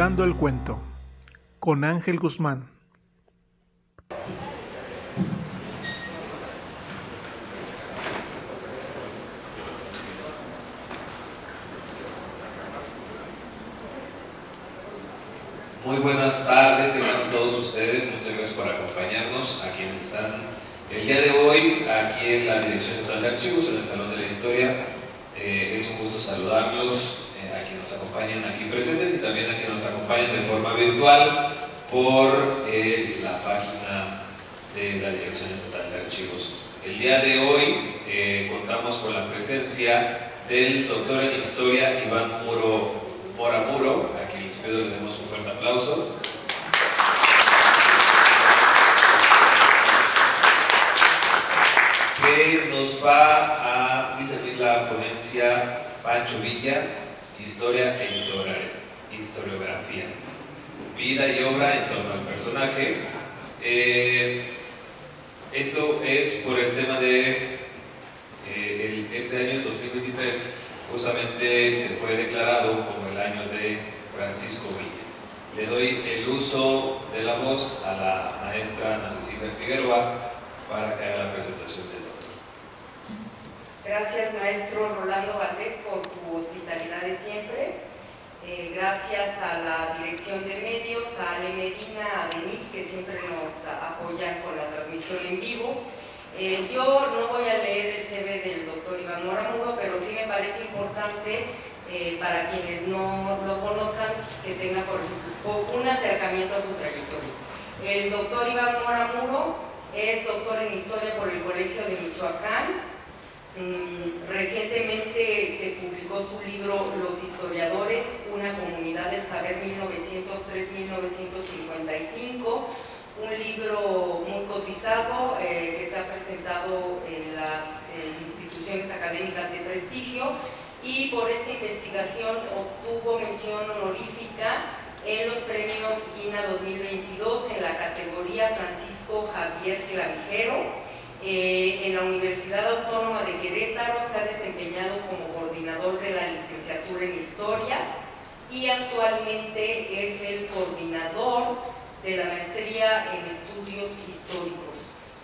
Disfrutando el cuento, con Ángel Guzmán. Muy buena tarde tengan todos ustedes, muchas gracias por acompañarnos a quienes están el día de hoy aquí en la Dirección Central de Archivos, en el Salón de la Historia. Es un gusto saludarlos, a quienes nos acompañan aquí presentes y también a quienes nos acompañan de forma virtual por la página de la Dirección Estatal de Archivos. El día de hoy contamos con la presencia del doctor en Historia Iván Mora Muro, a quien les pido que le demos un fuerte aplauso. Que nos va a discernir la ponencia Pancho Villa, Historia e Historiografía, vida y obra en torno al personaje. Esto es por el tema de este año 2023, justamente se fue declarado como el año de Francisco Villa. Le doy el uso de la voz a la maestra Ana Cecilia Figueroa para que haga la presentación del doctor. Gracias, maestro Rolando Valdés, por tu hospitalidad de siempre. Gracias a la Dirección de Medios, a Ale Medina, a Denise, que siempre nos apoyan con la transmisión en vivo. Yo no voy a leer el CV del doctor Iván Mora Muro, pero sí me parece importante para quienes no lo conozcan que tenga, por ejemplo, un acercamiento a su trayectoria. El doctor Iván Mora Muro es doctor en Historia por el Colegio de Michoacán. Recientemente se publicó su libro Los Historiadores, una comunidad del saber 1903-1955, un libro muy cotizado que se ha presentado en las instituciones académicas de prestigio, y por esta investigación obtuvo mención honorífica en los premios INA 2022 en la categoría Francisco Javier Clavijero. En la Universidad Autónoma de Querétaro se ha desempeñado como coordinador de la licenciatura en Historia y actualmente es el coordinador de la maestría en Estudios Históricos.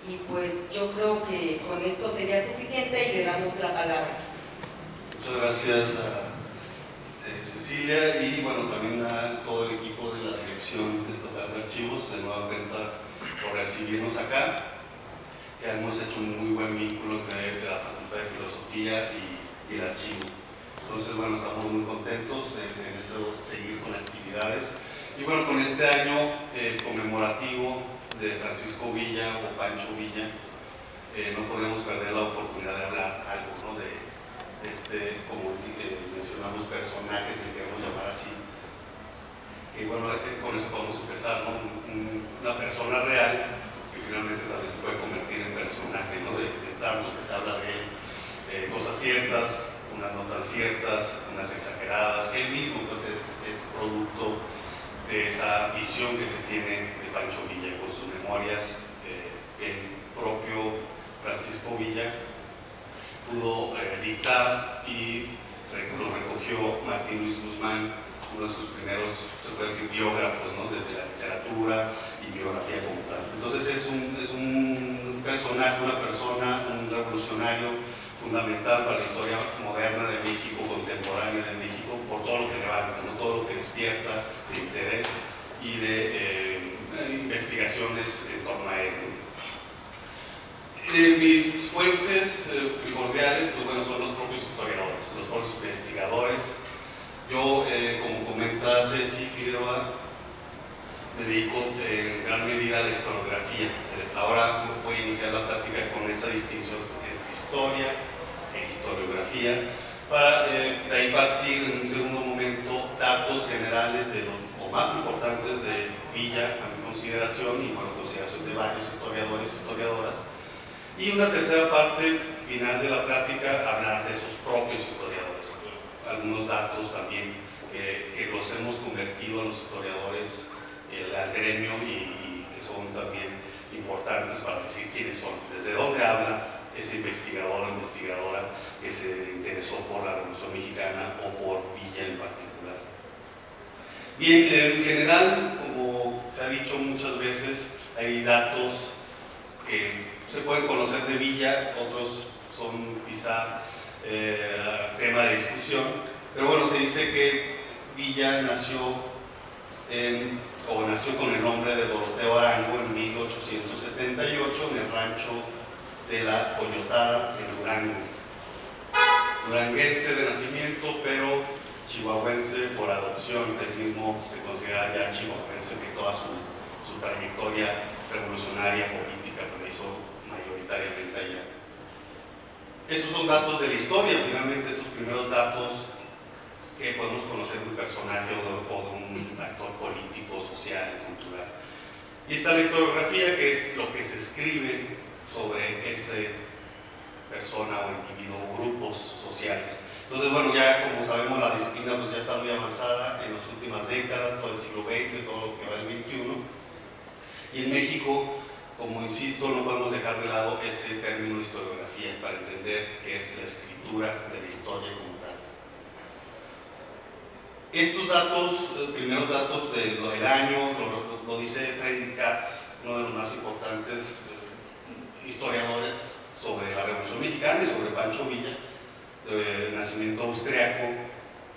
Y pues yo creo que con esto sería suficiente y le damos la palabra. Muchas gracias a Cecilia y bueno, también a todo el equipo de la Dirección Estatal de Archivos, de nueva cuenta, por recibirnos acá. Que hemos hecho un muy buen vínculo entre la Facultad de Filosofía y el archivo. Entonces, bueno, estamos muy contentos en eso, seguir con actividades. Y bueno, con este año conmemorativo de Francisco Villa o Pancho Villa, no podemos perder la oportunidad de hablar algo, ¿no? de este, como mencionamos, personaje, si queremos llamar así. Y bueno, con eso podemos empezar, ¿no? Una persona real que finalmente también se puede convertir en personaje, ¿no? de tanto que se habla de él, cosas ciertas, unas no tan ciertas, unas exageradas. Él mismo pues es producto de esa visión que se tiene de Pancho Villa con sus memorias. El propio Francisco Villa pudo dictar y lo recogió Martín Luis Guzmán, uno de sus primeros, se puede decir, biógrafos, ¿no? Desde la literatura y biografía como tal. Entonces es un personaje, una persona, un revolucionario fundamental para la historia moderna de México, contemporánea de México, por todo lo que levanta, ¿no? Todo lo que despierta de interés y de investigaciones en torno a él. Mis fuentes primordiales, pues bueno, son los propios historiadores, los propios investigadores. Yo, como comenta Ceci Figueroa, me dedico en gran medida a la historiografía. Ahora voy a iniciar la plática con esa distinción entre historia e historiografía, para de ahí partir en un segundo momento datos generales de los o más importantes de Villa, a mi consideración, y bueno, consideración de varios historiadores y historiadoras. Y una tercera parte final de la plática, hablar de sus propios historiadores. Algunos datos también que los hemos convertido a los historiadores al gremio y que son también importantes para decir quiénes son, desde dónde habla ese investigador o investigadora que se interesó por la Revolución Mexicana o por Villa en particular. Bien, en general, como se ha dicho muchas veces, hay datos que se pueden conocer de Villa, otros son quizá tema de discusión, pero bueno, se dice que Villa nació con el nombre de Doroteo Arango en 1878 en el rancho de la Coyotada en Durango. Duranguense de nacimiento, pero chihuahuense por adopción. Él mismo se considera ya chihuahuense, que toda su trayectoria revolucionaria política la hizo mayoritariamente allá. Esos son datos de la historia, finalmente esos primeros datos que podemos conocer de un personaje o de un actor político, social, cultural. Y está la historiografía, que es lo que se escribe sobre esa persona o individuo o grupos sociales. Entonces, bueno, ya como sabemos, la disciplina pues ya está muy avanzada en las últimas décadas, todo el siglo XX, todo lo que va del XXI. Y en México, como insisto, no podemos dejar de lado ese término historiografía para entender qué es la escritura de la historia como tal. Estos datos, primeros datos del año, lo dice Friedrich Katz, uno de los más importantes historiadores sobre la Revolución Mexicana y sobre Pancho Villa, de nacimiento austriaco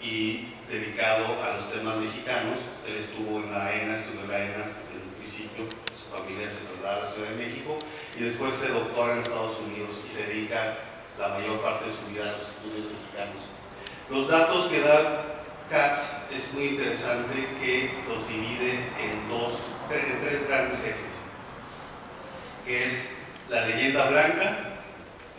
y dedicado a los temas mexicanos. Él estudió en la ENA en un principio, su familia se traslada a la Ciudad de México y después se doctora en Estados Unidos y se dedica la mayor parte de su vida a los estudios mexicanos. Los datos que da Katz es muy interesante, que los divide en tres grandes ejes, que es la leyenda blanca,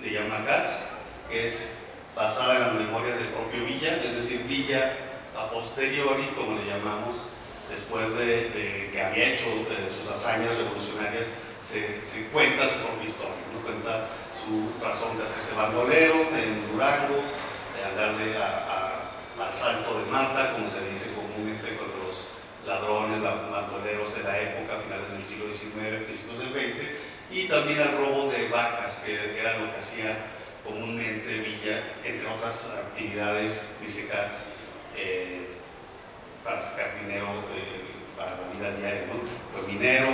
le llama Katz, que es basada en las memorias del propio Villa, es decir, Villa a posteriori, como le llamamos, después de que había hecho sus hazañas revolucionarias, se cuenta su propia historia, ¿no? Cuenta su razón de hacerse bandolero en Durango, de andarle al salto de mata, como se dice comúnmente cuando los ladrones, bandoleros de la época, finales del siglo XIX, principios del XX, y también al robo de vacas, que era lo que hacía comúnmente Villa, entre otras actividades, dice Katz, para sacar dinero para la vida diaria, ¿no? Fue minero,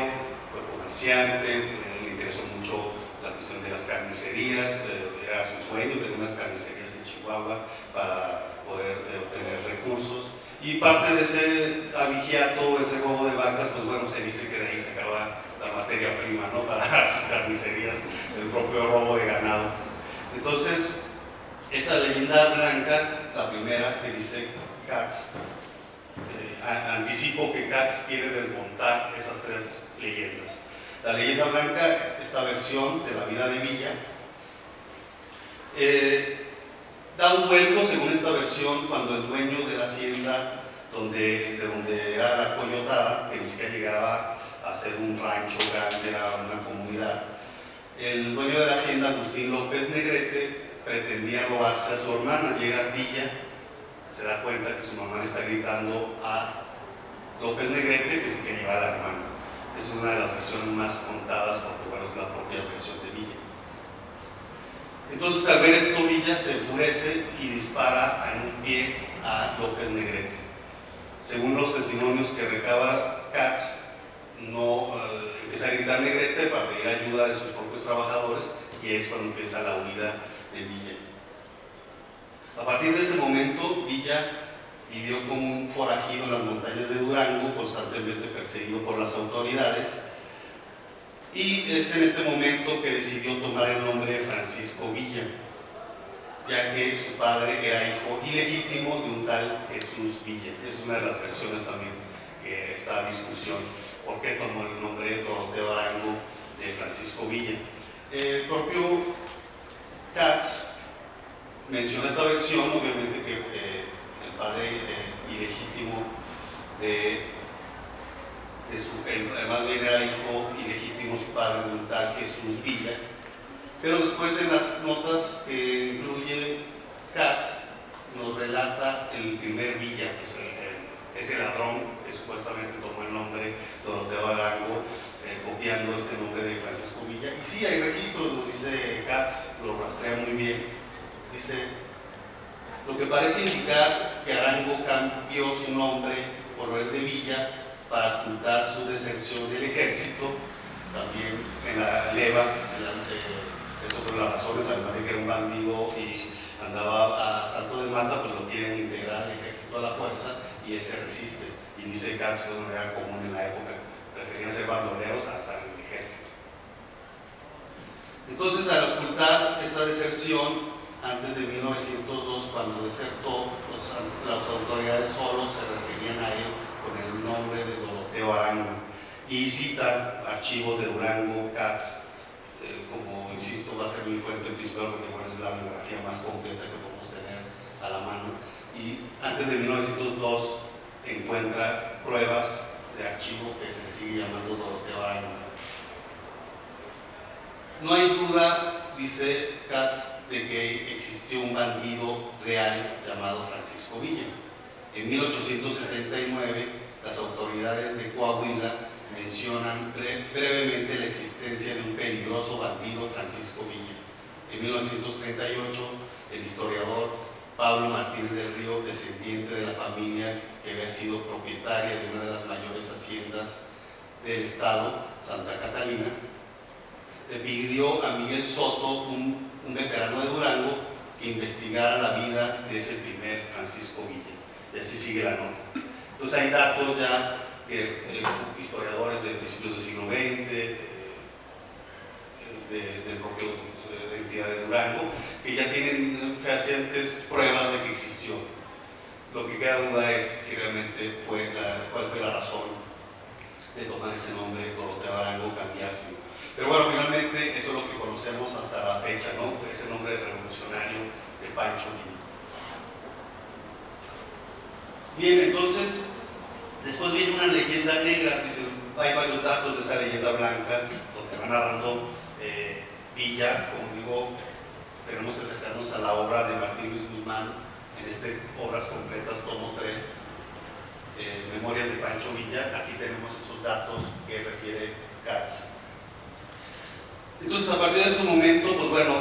fue comerciante, le interesó mucho la cuestión de las carnicerías, era su sueño tener unas carnicerías en Chihuahua para poder obtener recursos, y parte de ese abigeato, ese robo de vacas, pues bueno, se dice que de ahí sacaba la materia prima, ¿no? Para sus carnicerías, el propio robo de ganado. Entonces, esa leyenda blanca, la primera que dice Katz, anticipo que Katz quiere desmontar esas tres leyendas. La leyenda blanca, esta versión de la vida de Villa, da un vuelco, según esta versión, cuando el dueño de la hacienda de donde era la Coyotada, que ni siquiera llegaba a ser un rancho grande, era una comunidad, el dueño de la hacienda, Agustín López Negrete, pretendía robarse a su hermana. Llega Villa, se da cuenta que su mamá le está gritando a López Negrete que se quiere llevar a la hermana. Es una de las versiones más contadas, porque bueno, es la propia versión de Villa. Entonces, al ver esto, Villa se enfurece y dispara en un pie a López Negrete. Según los testimonios que recaba Katz, empieza a gritar Negrete para pedir ayuda de sus propios trabajadores, y es cuando empieza la huida de Villa. A partir de ese momento, Villa vivió como un forajido en las montañas de Durango, constantemente perseguido por las autoridades, y es en este momento que decidió tomar el nombre de Francisco Villa, ya que su padre era hijo ilegítimo de un tal Jesús Villa. Es una de las versiones también que está a discusión, por qué tomó el nombre de Doroteo Arango de Francisco Villa. El propio Katz menciona esta versión, obviamente que el padre ilegítimo más bien era hijo ilegítimo su padre, un tal Jesús Villa, pero después en las notas que incluye Katz nos relata el primer Villa, pues ese ladrón que supuestamente tomó el nombre Doroteo Arango, copiando este nombre de Francisco Villa. Y sí, hay registros, nos dice Katz, lo rastrea muy bien. Dice, lo que parece indicar que Arango cambió su nombre coronel de Villa para ocultar su deserción del ejército, también en la leva, eso por las razones, además de que era un bandido y andaba a salto de mata, pues lo quieren integrar al ejército a la fuerza y él se resiste. Y dice Katz que no era común en la época, preferían ser bandoleros hasta en el ejército. Entonces, al ocultar esa deserción, antes de 1902, cuando desertó, las autoridades solo se referían a él con el nombre de Doroteo Arango y citan archivos de Durango, Katz, como insisto, va a ser mi fuente principal porque bueno, es la bibliografía más completa que podemos tener a la mano. Y antes de 1902 encuentra pruebas de archivo que se le sigue llamando Doroteo Arango. No hay duda, dice Katz, de que existió un bandido real llamado Francisco Villa. En 1879, las autoridades de Coahuila mencionan brevemente la existencia de un peligroso bandido, Francisco Villa. En 1938, el historiador Pablo Martínez del Río, descendiente de la familia que había sido propietaria de una de las mayores haciendas del estado, Santa Catalina, le pidió a Miguel Soto, un veterano de Durango, que investigara la vida de ese primer Francisco Villa. Y así sigue la nota. Entonces hay datos ya que historiadores de principios del siglo XX, del propio entidad de Durango, que ya tienen fehacientes pruebas de que existió. Lo que queda duda es si realmente cuál fue la razón de tomar ese nombre Doroteo Arango, cambiárselo. Pero bueno, finalmente eso es lo que conocemos hasta la fecha, ¿no? Ese nombre revolucionario de Pancho Villa. Bien, entonces, después viene una leyenda negra, hay varios datos de esa leyenda blanca, donde va narrando Villa. Como digo, tenemos que acercarnos a la obra de Martín Luis Guzmán, en Obras Completas, tomo 3, Memorias de Pancho Villa. Aquí tenemos esos datos que refiere Katz. Entonces, a partir de ese momento, pues bueno,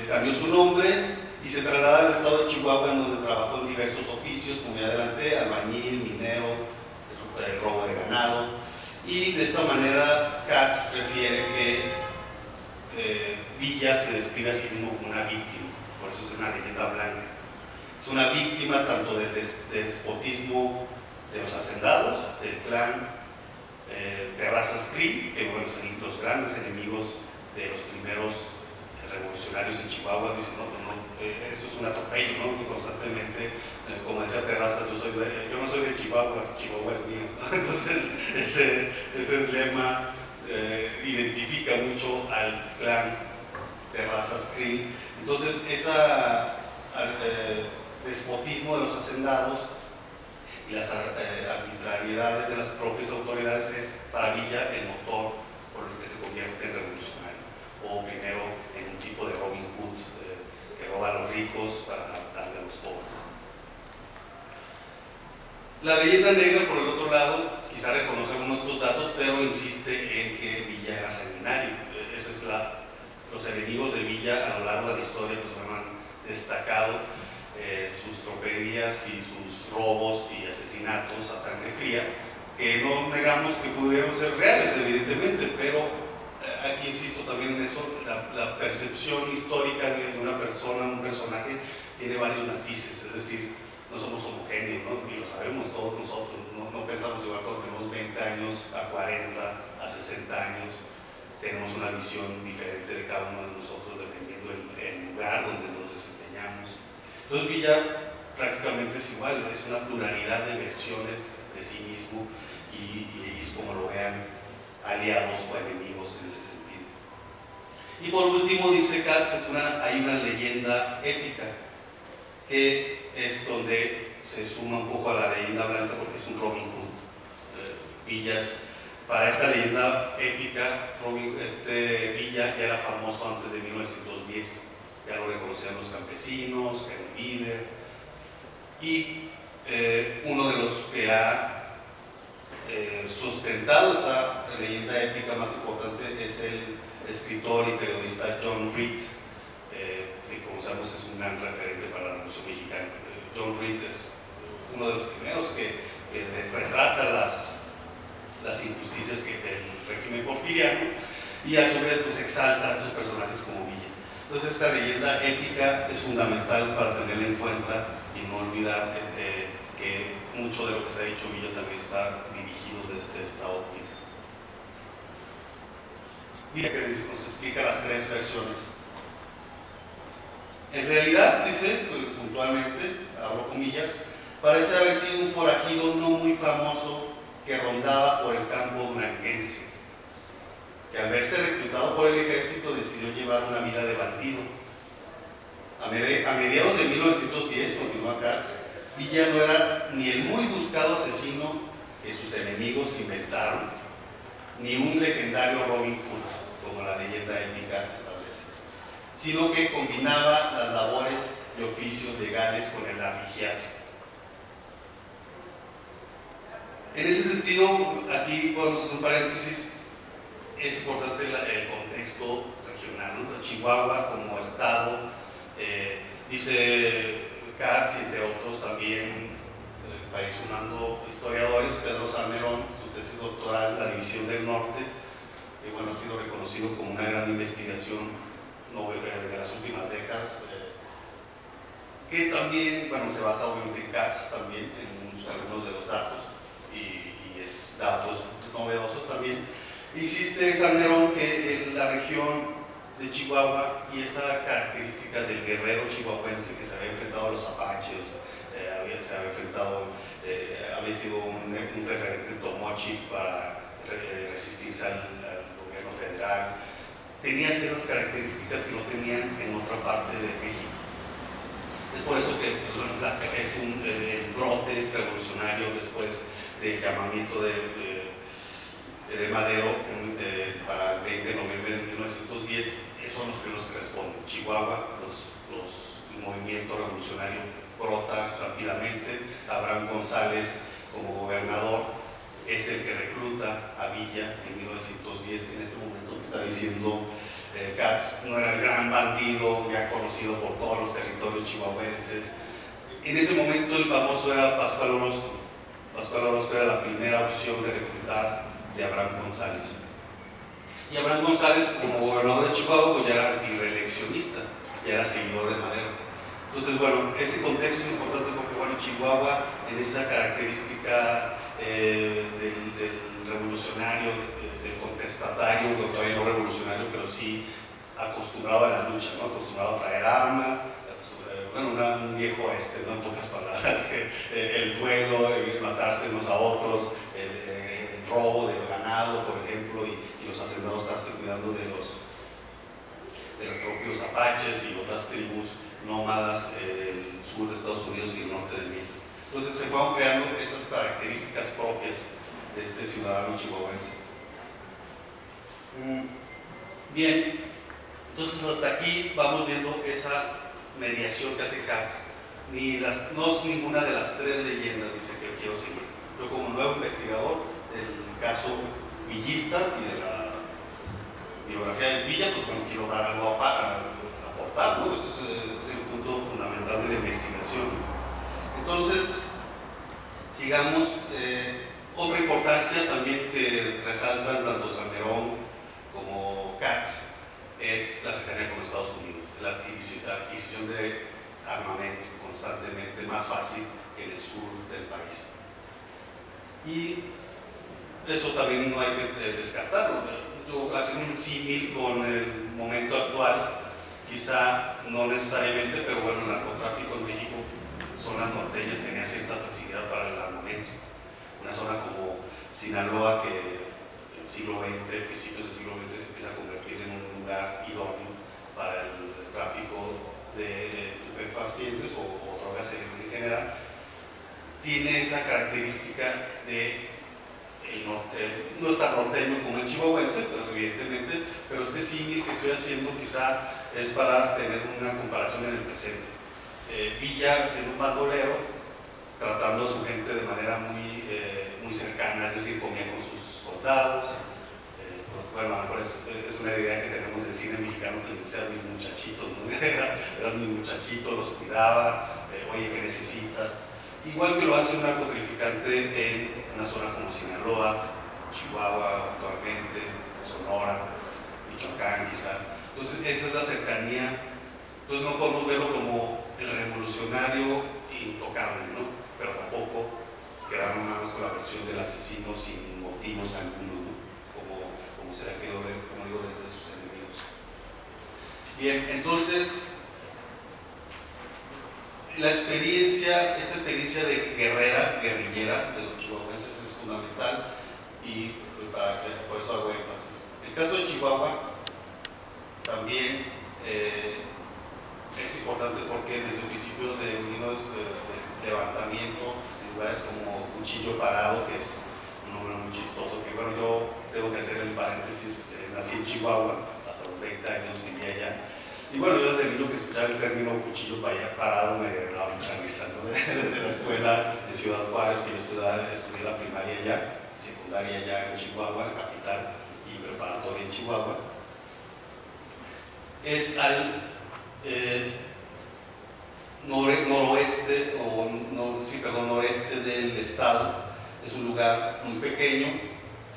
cambió su nombre y se traslada al estado de Chihuahua, en donde trabajó en diversos oficios, como ya adelanté, albañil, minero, robo de ganado. Y de esta manera, Katz refiere que Villa se describe a sí mismo como una víctima, por eso es una leyenda blanca. Es una víctima tanto del despotismo de los hacendados, del clan Terrazas Cree, que bueno, son los grandes enemigos de los primeros revolucionarios en Chihuahua. Dicen, eso es un atropello, ¿no? Que constantemente, como decía Terrazas, yo no soy de Chihuahua, Chihuahua es mío, ¿no? Entonces ese lema identifica mucho al clan Terrazas Cree. Entonces ese despotismo de los hacendados y las arbitrariedades de las propias autoridades es para Villa el motor por el que se convierte en revolucionario, o primero en un tipo de Robin Hood que roba a los ricos para darle a los pobres. La leyenda negra, por el otro lado, quizá reconoce algunos de estos datos, pero insiste en que Villa era sanguinario. Esa es los enemigos de Villa a lo largo de la historia, pues bueno, han destacado sus tropelías y sus robos y asesinatos a sangre fría, que no negamos que pudieron ser reales, evidentemente, pero aquí insisto también en eso, la percepción histórica de una persona, un personaje, tiene varios matices, es decir, no somos homogéneos, ¿no? Y lo sabemos todos nosotros, no pensamos igual cuando tenemos 20 años, a 40, a 60 años, tenemos una visión diferente de cada uno de nosotros dependiendo del lugar donde nos desempeñamos. Entonces Villa prácticamente es igual, es una pluralidad de versiones de sí mismo y es como lo vean aliados o enemigos en ese sentido. Y por último, dice Katz, hay una leyenda épica que es donde se suma un poco a la leyenda blanca porque es un Robin Hood. Para esta leyenda épica, Villa ya era famoso antes de 1910. Ya lo reconocían los campesinos, era un líder, y uno de los que ha sustentado esta leyenda épica más importante es el escritor y periodista John Reed, que como sabemos es un gran referente para la Revolución Mexicana. John Reed es uno de los primeros que que retrata las injusticias del régimen porfiriano, y a su vez pues exalta a estos personajes como Villa. Entonces esta leyenda épica es fundamental para tenerla en cuenta y no olvidar que mucho de lo que se ha dicho Villa también está dirigido desde esta óptica. Villa que nos explica las tres versiones. En realidad, dice puntualmente, abro comillas, parece haber sido un forajido no muy famoso que rondaba por el campo duranguense, que al verse reclutado por el ejército decidió llevar una vida de bandido. A mediados de 1910, continúa Katz, Villa no era ni el muy buscado asesino que sus enemigos inventaron, ni un legendario Robin Hood, como la leyenda épica establece, sino que combinaba las labores y oficios legales con el arrigiato. En ese sentido, aquí podemos hacer un paréntesis, es importante el contexto regional, ¿no? Chihuahua como estado, dice Katz y entre otros también, para ir sumando historiadores, Pedro Salmerón, su tesis doctoral, La División del Norte, bueno, ha sido reconocido como una gran investigación de las últimas décadas, que también, bueno, se basa obviamente en Katz también, en algunos de los datos, y es datos novedosos también. Insiste Salmerón que la región de Chihuahua y esa característica del guerrero chihuahuense que se había enfrentado a los apaches, se había enfrentado, había sido un referente Tomochic para resistirse al gobierno federal, tenía ciertas características que no tenían en otra parte de México. Es por eso que pues, bueno, es el brote revolucionario después del llamamiento de Madero para el 20 de noviembre de 1910, son los primeros que responden. Chihuahua, el movimiento revolucionario brota rápidamente. Abraham González, como gobernador, es el que recluta a Villa en 1910. En este momento que está diciendo Katz, no era el gran bandido ya conocido por todos los territorios chihuahuenses. En ese momento el famoso era Pascual Orozco. Pascual Orozco era la primera opción de reclutar de Abraham González. Y Abraham González, como gobernador de Chihuahua, pues ya era antireeleccionista, ya era seguidor de Madero. Entonces, bueno, ese contexto es importante porque, bueno, Chihuahua, en esa característica del revolucionario, del contestatario, todavía no revolucionario, pero sí acostumbrado a la lucha, ¿no? Acostumbrado a traer arma, bueno, un viejo oeste, ¿no? En pocas palabras, el duelo, matarse unos a otros, el robo del ganado, por ejemplo, y los hacendados estarse cuidando de los propios apaches y otras tribus nómadas del sur de Estados Unidos y el norte de México. Entonces se fueron creando esas características propias de este ciudadano chihuahuense. Bien, entonces hasta aquí vamos viendo esa mediación que hace Katz. No es ninguna de las tres leyendas, dice, que quiero seguir. Yo, como nuevo investigador del caso villista y de la biografía de Villa, pues bueno, quiero dar algo a aportar, ¿no? Ese es el punto fundamental de la investigación. Entonces, sigamos. Otra importancia también que resaltan tanto Salmerón como Katz es la cercanía con Estados Unidos, la adquisición de armamento constantemente más fácil que en el sur del país. Y eso también no hay que descartarlo. Yo hacer un símil con el momento actual, quizá no necesariamente, pero bueno, el narcotráfico en México, zonas norteñas, tenía cierta facilidad para el armamento. Una zona como Sinaloa, que en el siglo XX, principios del siglo XX, se empieza a convertir en un lugar idóneo para el tráfico de estupefacientes o drogas en general, tiene esa característica de el norte, no es tan norteño como el chihuahuense, pero evidentemente, pero este símil que estoy haciendo quizá es para tener una comparación en el presente. Villa siendo un bandolero, tratando a su gente de manera muy cercana, es decir, comía con sus soldados. Bueno, a lo mejor es una idea que tenemos del cine mexicano, que les decía a mis muchachitos, ¿no? Eran mis muchachitos, los cuidaba, oye, ¿qué necesitas? igual que lo hace un narcotraficante en una zona como Sinaloa, Chihuahua actualmente, Sonora, Michoacán quizá. Entonces esa es la cercanía. Entonces no podemos verlo como el revolucionario intocable, ¿no? Pero tampoco quedarnos nada más con la versión del asesino sin motivos algunos, ¿no? Como se la quedó ver, como digo, desde sus enemigos. Bien, entonces esta experiencia de guerrillera de los chihuahuenses es fundamental y por eso hago énfasis. El caso de Chihuahua también es importante porque desde principios de levantamiento en lugares como Cuchillo Parado, que es un nombre muy chistoso, que bueno, yo tengo que hacer el paréntesis, nací en Chihuahua, hasta los 20 años viví allá. Y bueno, yo desde niño que escuchaba el término cuchillo parado me daba mucha risa, ¿no? Desde la escuela de Ciudad Juárez, que yo estudié la primaria allá, secundaria allá en Chihuahua, la capital, y preparatoria en Chihuahua. Es al noreste del estado. Es un lugar muy pequeño,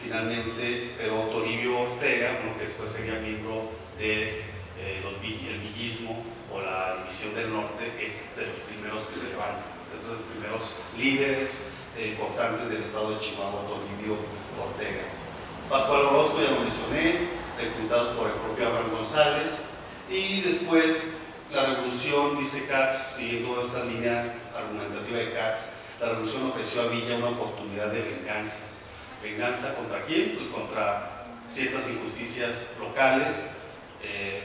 finalmente, pero Toribio Ortega, lo que después sería miembro de el villismo o la División del Norte, es de los primeros que se levantan, es de los primeros líderes importantes del estado de Chihuahua, Toribio Ortega. Pascual Orozco, ya lo mencioné, reclutados por el propio Abraham González, y después la revolución, dice Katz, siguiendo esta línea argumentativa de Katz, la revolución ofreció a Villa una oportunidad de venganza. ¿Venganza contra quién? Pues contra ciertas injusticias locales,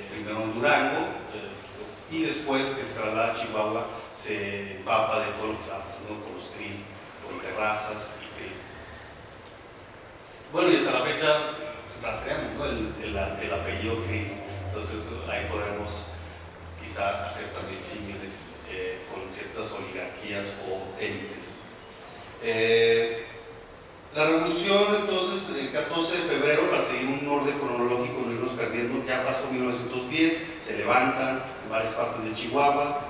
primero en Durango, y después que se traslada a Chihuahua, se empapa de todo lo que estaba pasando con los Krill, con Terrazas y Krill. Bueno, y hasta la fecha rastreamos, ¿no? el apellido Krill, entonces ahí podemos quizá hacer también símiles con ciertas oligarquías o élites. La revolución, entonces, el 14 de febrero, para seguir un orden cronológico, no irnos perdiendo, ya pasó 1910, se levantan en varias partes de Chihuahua,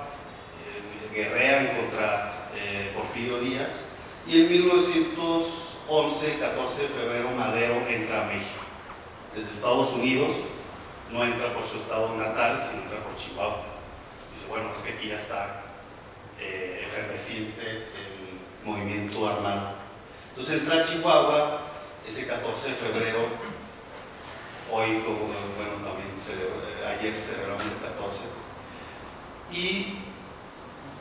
guerrean contra Porfirio Díaz, y en 1911, 14 de febrero, Madero entra a México. Desde Estados Unidos, no entra por su estado natal, sino entra por Chihuahua. Dice, bueno, es que aquí ya está efervesciente el movimiento armado. Entonces entra a Chihuahua ese 14 de febrero, hoy, como, bueno, también ayer celebramos el 14, y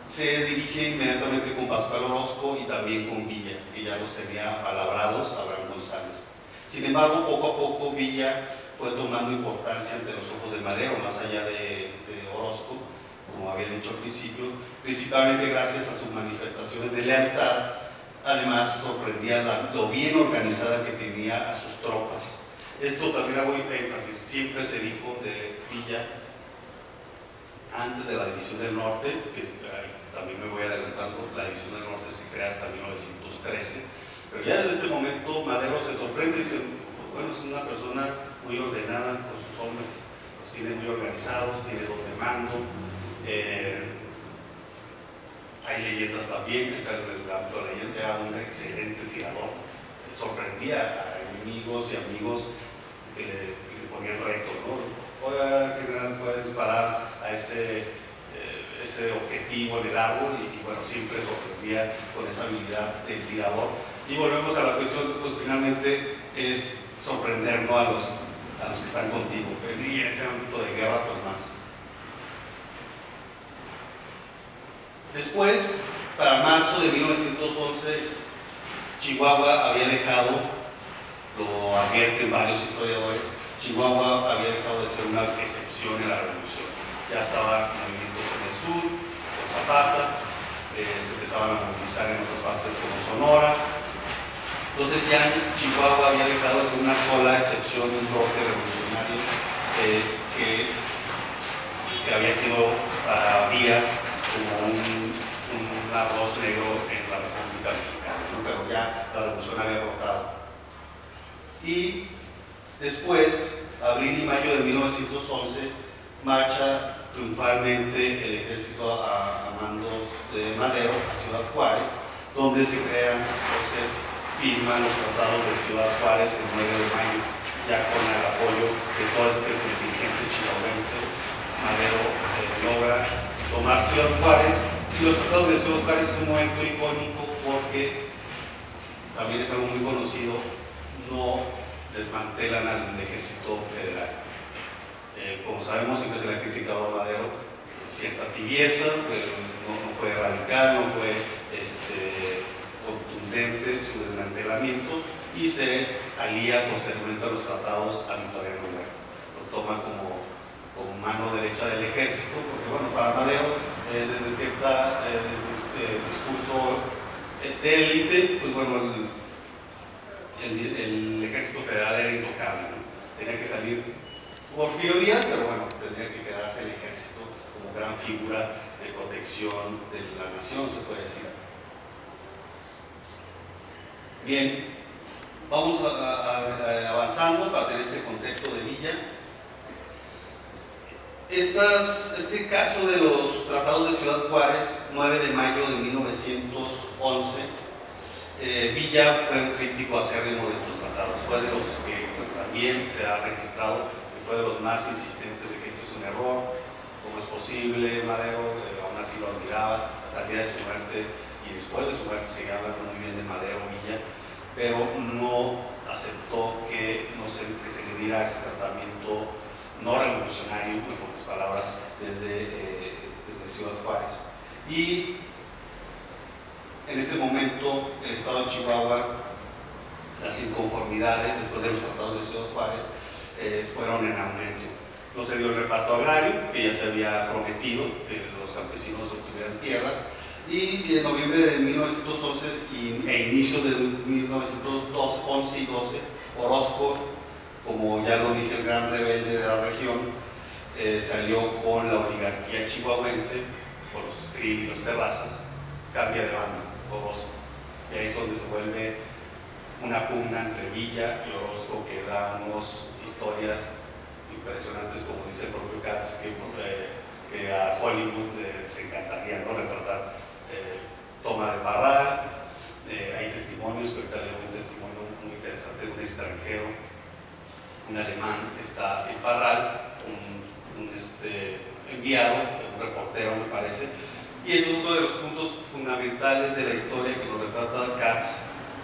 se dirige inmediatamente con Pascual Orozco y también con Villa, que ya los tenía palabrados Abraham González. Sin embargo, poco a poco Villa fue tomando importancia ante los ojos de Madero, más allá de Orozco, como había dicho al principio, principalmente gracias a sus manifestaciones de lealtad. Además, sorprendía lo bien organizada que tenía a sus tropas. Esto también hago énfasis, siempre se dijo de Villa, antes de la División del Norte, que también me voy adelantando, la División del Norte se crea hasta 1913, pero ya desde este momento Madero se sorprende y dice, bueno, es una persona muy ordenada con sus hombres, los tiene muy organizados, tiene dos de mando. Hay leyendas también, el ámbito de la leyenda era un excelente tirador, sorprendía a enemigos y amigos que le ponían retos, ¿no? Oiga, general, puede disparar a ese objetivo en el árbol, y bueno, siempre sorprendía con esa habilidad del tirador. Y volvemos a la cuestión, pues finalmente es sorprender, ¿no? a los que están contigo, y en ese ámbito de guerra, pues más. Después, para marzo de 1911, Chihuahua había dejado, lo advierten varios historiadores, Chihuahua había dejado de ser una excepción en la revolución. Ya estaba movimientos en el sur, con Zapata, se empezaban a movilizar en otras partes como Sonora. Entonces ya Chihuahua había dejado de ser una sola excepción, un brote revolucionario que había sido para Díaz como un arroz negro en la República Mexicana, ¿no? Pero ya la revolución había brotado. Y después, abril y mayo de 1911, marcha triunfalmente el ejército a mando de Madero a Ciudad Juárez, donde se crean o se firman los tratados de Ciudad Juárez el 9 de mayo, ya con el apoyo de todo este contingente chihuahuense. Madero logra tomar Ciudad Juárez, y los tratados de Ciudad Juárez es un momento icónico porque también es algo muy conocido, no desmantelan al ejército federal. Como sabemos, siempre se le ha criticado a Madero cierta tibieza, pero no fue radical, no fue contundente su desmantelamiento, y se alía posteriormente a los tratados a Victoriano Huerta. Lo toma como mano derecha del ejército, porque bueno, para Madero, desde cierta discurso de élite, pues bueno, el ejército federal era intocable, ¿no? Tenía que salir Porfirio Díaz, pero bueno, tenía que quedarse el ejército como gran figura de protección de la nación, se puede decir. Bien, vamos avanzando para tener este contexto de Villa. Este caso de los tratados de Ciudad Juárez, 9 de mayo de 1911, Villa fue un crítico acérrimo de estos tratados, fue de los que también se ha registrado, que fue de los más insistentes de que esto es un error, cómo es posible. Madero aún así lo admiraba hasta el día de su muerte, y después de su muerte sigue hablando muy bien de Madero Villa, pero no aceptó que se le diera ese tratamiento no revolucionario, en pocas palabras, desde Ciudad Juárez. Y en ese momento el estado de Chihuahua, las inconformidades después de los tratados de Ciudad Juárez fueron en aumento. No se dio el reparto agrario, que ya se había prometido, que los campesinos obtuvieran tierras, y en noviembre de 1911 e inicios de 1911 y 12, Orozco, como ya lo dije, el gran rebelde de la región, salió con la oligarquía chihuahuense, con los Krill y los Terrazas, cambia de bando, Orozco. Y ahí es donde se vuelve una pugna entre Villa y Orozco, que da unas historias impresionantes, como dice el propio Katz, que a Hollywood les encantaría, ¿no?, retratar. Toma de Parral, hay testimonios, que ahorita leo un testimonio muy interesante de un extranjero, un alemán que está en Parral, un enviado, un reportero me parece, y eso es uno de los puntos fundamentales de la historia que nos retrata Katz,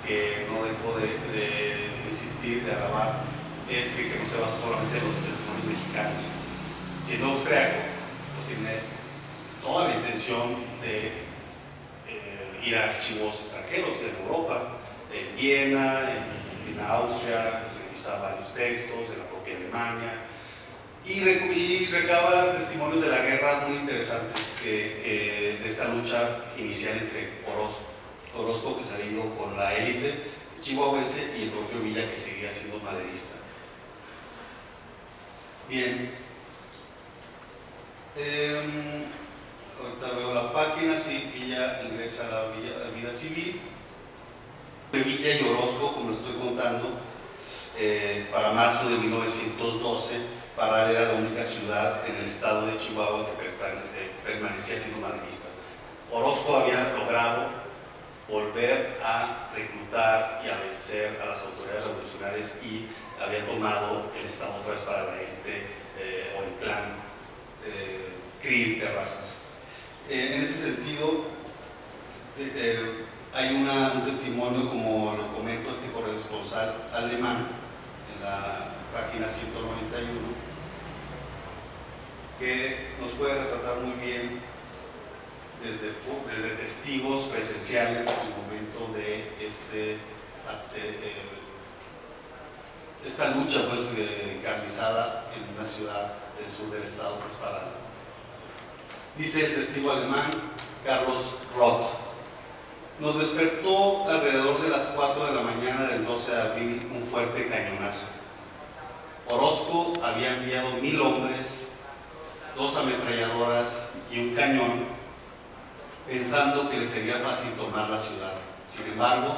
que no dejó de insistir, de alabar, es que no se basa solamente en los testimonios mexicanos, sino austriaco, pues tiene toda la intención de ir a archivos extranjeros en Europa, en Viena, en Austria, revisaba los textos de la propia Alemania, y recaba testimonios de la guerra muy interesantes de esta lucha inicial entre Orozco, que se había ido con la élite chihuahuense, y el propio Villa, que seguía siendo maderista. Bien, ahorita veo la página. Sí, Villa ingresa a la vida civil. Villa y Orozco, como les estoy contando, para marzo de 1912, Parral era la única ciudad en el estado de Chihuahua que permanecía siendo maderista. Orozco había logrado volver a reclutar y a vencer a las autoridades revolucionarias, y había tomado el estado otra vez para la élite o el clan Krill Terrazas. En ese sentido, hay un testimonio, como lo comento este corresponsal alemán en la página 191, que nos puede retratar muy bien desde testigos presenciales al momento de esta lucha, pues, encarnizada en una ciudad del sur del estado, que es Parral. Dice el testigo alemán Carlos Roth: nos despertó alrededor de las 4 de la mañana del 12 de abril un fuerte cañonazo. Orozco había enviado 1000 hombres, 2 ametralladoras y un cañón, pensando que le sería fácil tomar la ciudad. Sin embargo,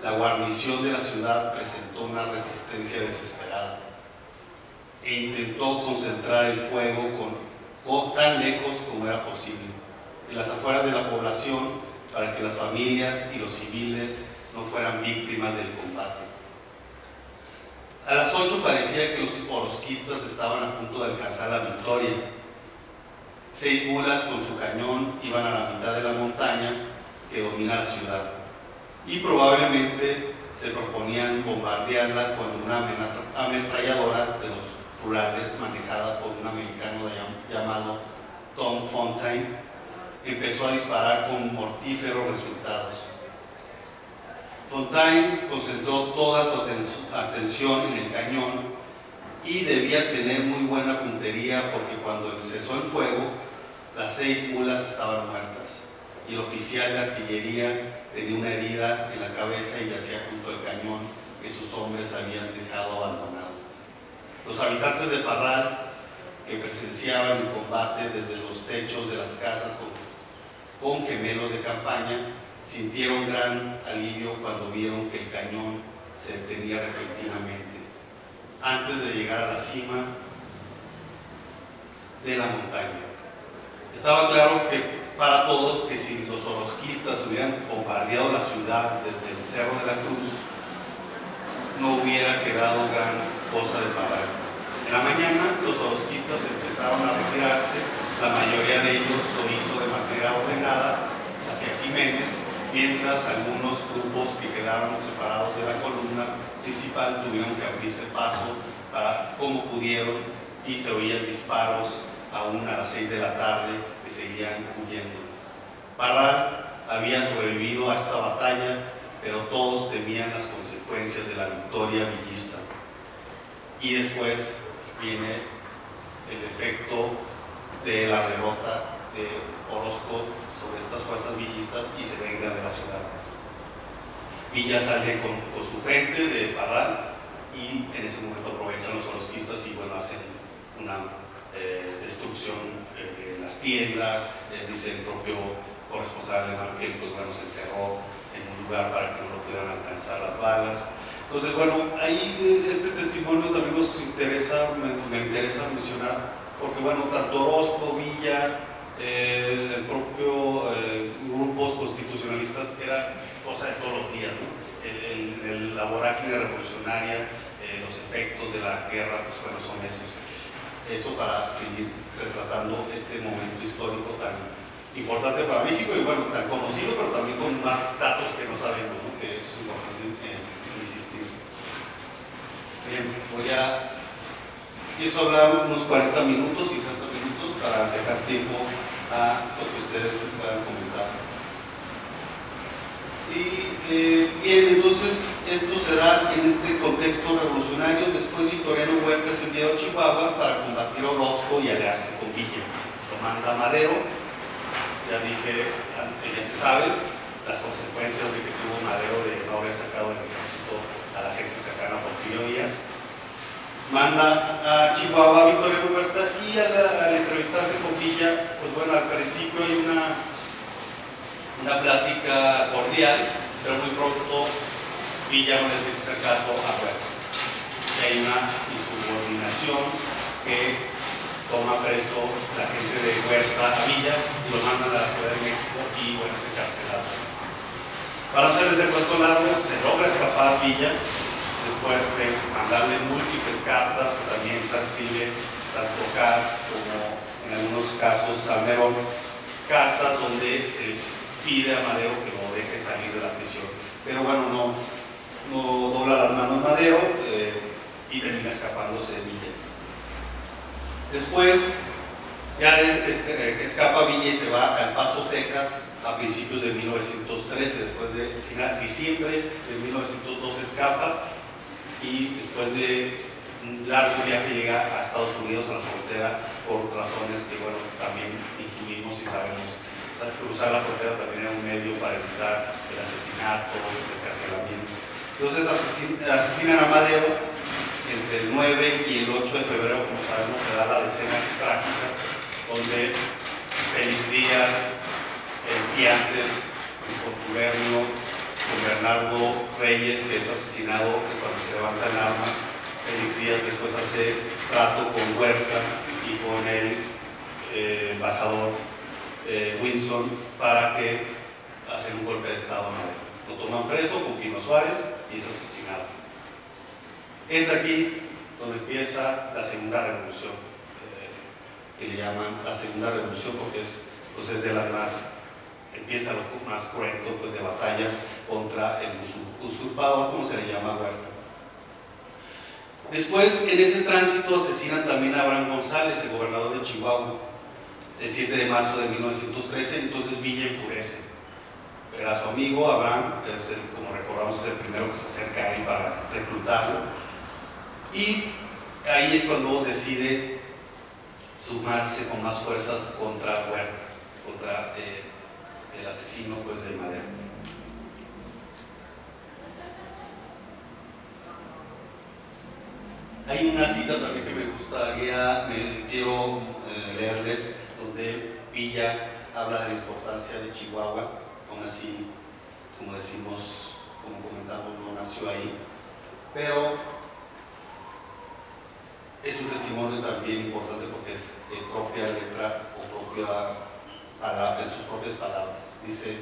la guarnición de la ciudad presentó una resistencia desesperada. e intentó concentrar el fuego tan lejos como era posible, en las afueras de la población, para que las familias y los civiles no fueran víctimas del combate. A las 8 parecía que los orosquistas estaban a punto de alcanzar la victoria. 6 mulas con su cañón iban a la mitad de la montaña que domina la ciudad, y probablemente se proponían bombardearla cuando una ametralladora de los rurales, manejada por un americano llamado Tom Fontaine, empezó a disparar con mortíferos resultados. Fontaine concentró toda su atención en el cañón y debía tener muy buena puntería, porque cuando cesó el fuego, las 6 mulas estaban muertas y el oficial de artillería tenía una herida en la cabeza y yacía junto al cañón que sus hombres habían dejado abandonado. Los habitantes de Parral, que presenciaban el combate desde los techos de las casas con gemelos de campaña, sintieron gran alivio cuando vieron que el cañón se detenía repentinamente, antes de llegar a la cima de la montaña. Estaba claro para todos que si los orosquistas hubieran bombardeado la ciudad desde el Cerro de la Cruz, no hubiera quedado gran cosa de Parral. En la mañana los orosquistas empezaron a retirarse, la mayoría de ellos lo hizo de manera ordenada hacia Jiménez, mientras algunos grupos que quedaron separados de la columna principal tuvieron que abrirse paso como pudieron, y se oían disparos aún a las 6 de la tarde que seguían huyendo. Parral había sobrevivido a esta batalla, pero todos temían las consecuencias de la victoria villista. Y después viene el efecto de la derrota de Orozco sobre estas fuerzas villistas y se venga de la ciudad. Villa sale con su gente de Parral, y en ese momento aprovechan los orozquistas y bueno, hacen una destrucción de las tiendas. Dice el propio corresponsal alemán que pues bueno, se encerró en un lugar para que no lo pudieran alcanzar las balas. Entonces bueno, ahí este testimonio también nos interesa, me interesa mencionar, porque bueno, tanto Orozco, Villa, el propio grupos constitucionalistas, era cosa de todos los días, ¿no? La vorágine revolucionaria, los efectos de la guerra, pues bueno, son esos. Eso para seguir retratando este momento histórico tan importante para México y bueno, tan conocido, pero también con más datos que no sabemos, ¿no? Que eso es importante insistir. Bien, empiezo a hablar unos 40 minutos, 50 minutos, para dejar tiempo a lo que ustedes puedan comentar. Y bien, entonces esto se da en este contexto revolucionario. Después Victoriano Huerta es enviado a Chihuahua para combatir a Orozco y aliarse con Villa. Lo manda Madero. Ya dije, ya se sabe las consecuencias de que tuvo Madero de no haber sacado del ejército a la gente cercana a Porfirio Díaz. Manda a Chihuahua a Victoriano Huerta, y al entrevistarse con Villa, pues bueno, al principio hay una plática cordial, pero muy pronto Villa no les empieza a hacer caso a Huerta. Y hay una insubordinación que toma preso la gente de Huerta a Villa y lo mandan a la Ciudad de México y bueno, se encarcelan. Para no hacerles el cuento largo, se logra escapar Villa después de mandarle múltiples cartas que también transcribe tanto Katz como en algunos casos Salmerón, cartas donde se pide a Madero que lo deje salir de la prisión, pero bueno, no dobla las manos Madero y termina escapándose de Villa. Después ya escapa Villa y se va a El Paso, Texas, a principios de 1913. Después de diciembre de 1912 escapa, y después de un largo viaje llega a Estados Unidos, a la frontera, por razones que bueno, también intuimos y sabemos. Cruzar la frontera también era un medio para evitar el asesinato, el encarcelamiento. Entonces asesinan a Madero entre el 9 y el 8 de febrero, como sabemos, se da la decena trágica, donde Félix Díaz, el Piantes, el contubernio, con Bernardo Reyes, que es asesinado cuando se levantan armas, Félix Díaz después hace trato con Huerta y con el embajador Winston para que hacen un golpe de estado a Madero. Lo toman preso con Pino Suárez y es asesinado. Es aquí donde empieza la segunda revolución, que le llaman la segunda revolución porque es de las más, empieza lo más cruento pues, de batallas contra el usurpador, como se le llama Huerta. Después, en ese tránsito, asesinan también a Abraham González, el gobernador de Chihuahua, el 7 de marzo de 1913. Entonces Villa enfurece. Era su amigo Abraham, como recordamos, es el primero que se acerca a él para reclutarlo. Y ahí es cuando decide sumarse con más fuerzas contra Huerta, contra el asesino pues, de Madero. Hay una cita también que me gustaría, quiero leerles, donde Villa habla de la importancia de Chihuahua. Aún así, como decimos, como comentamos, no nació ahí, pero es un testimonio también importante porque es propia letra o propia palabra, en sus propias palabras. Dice: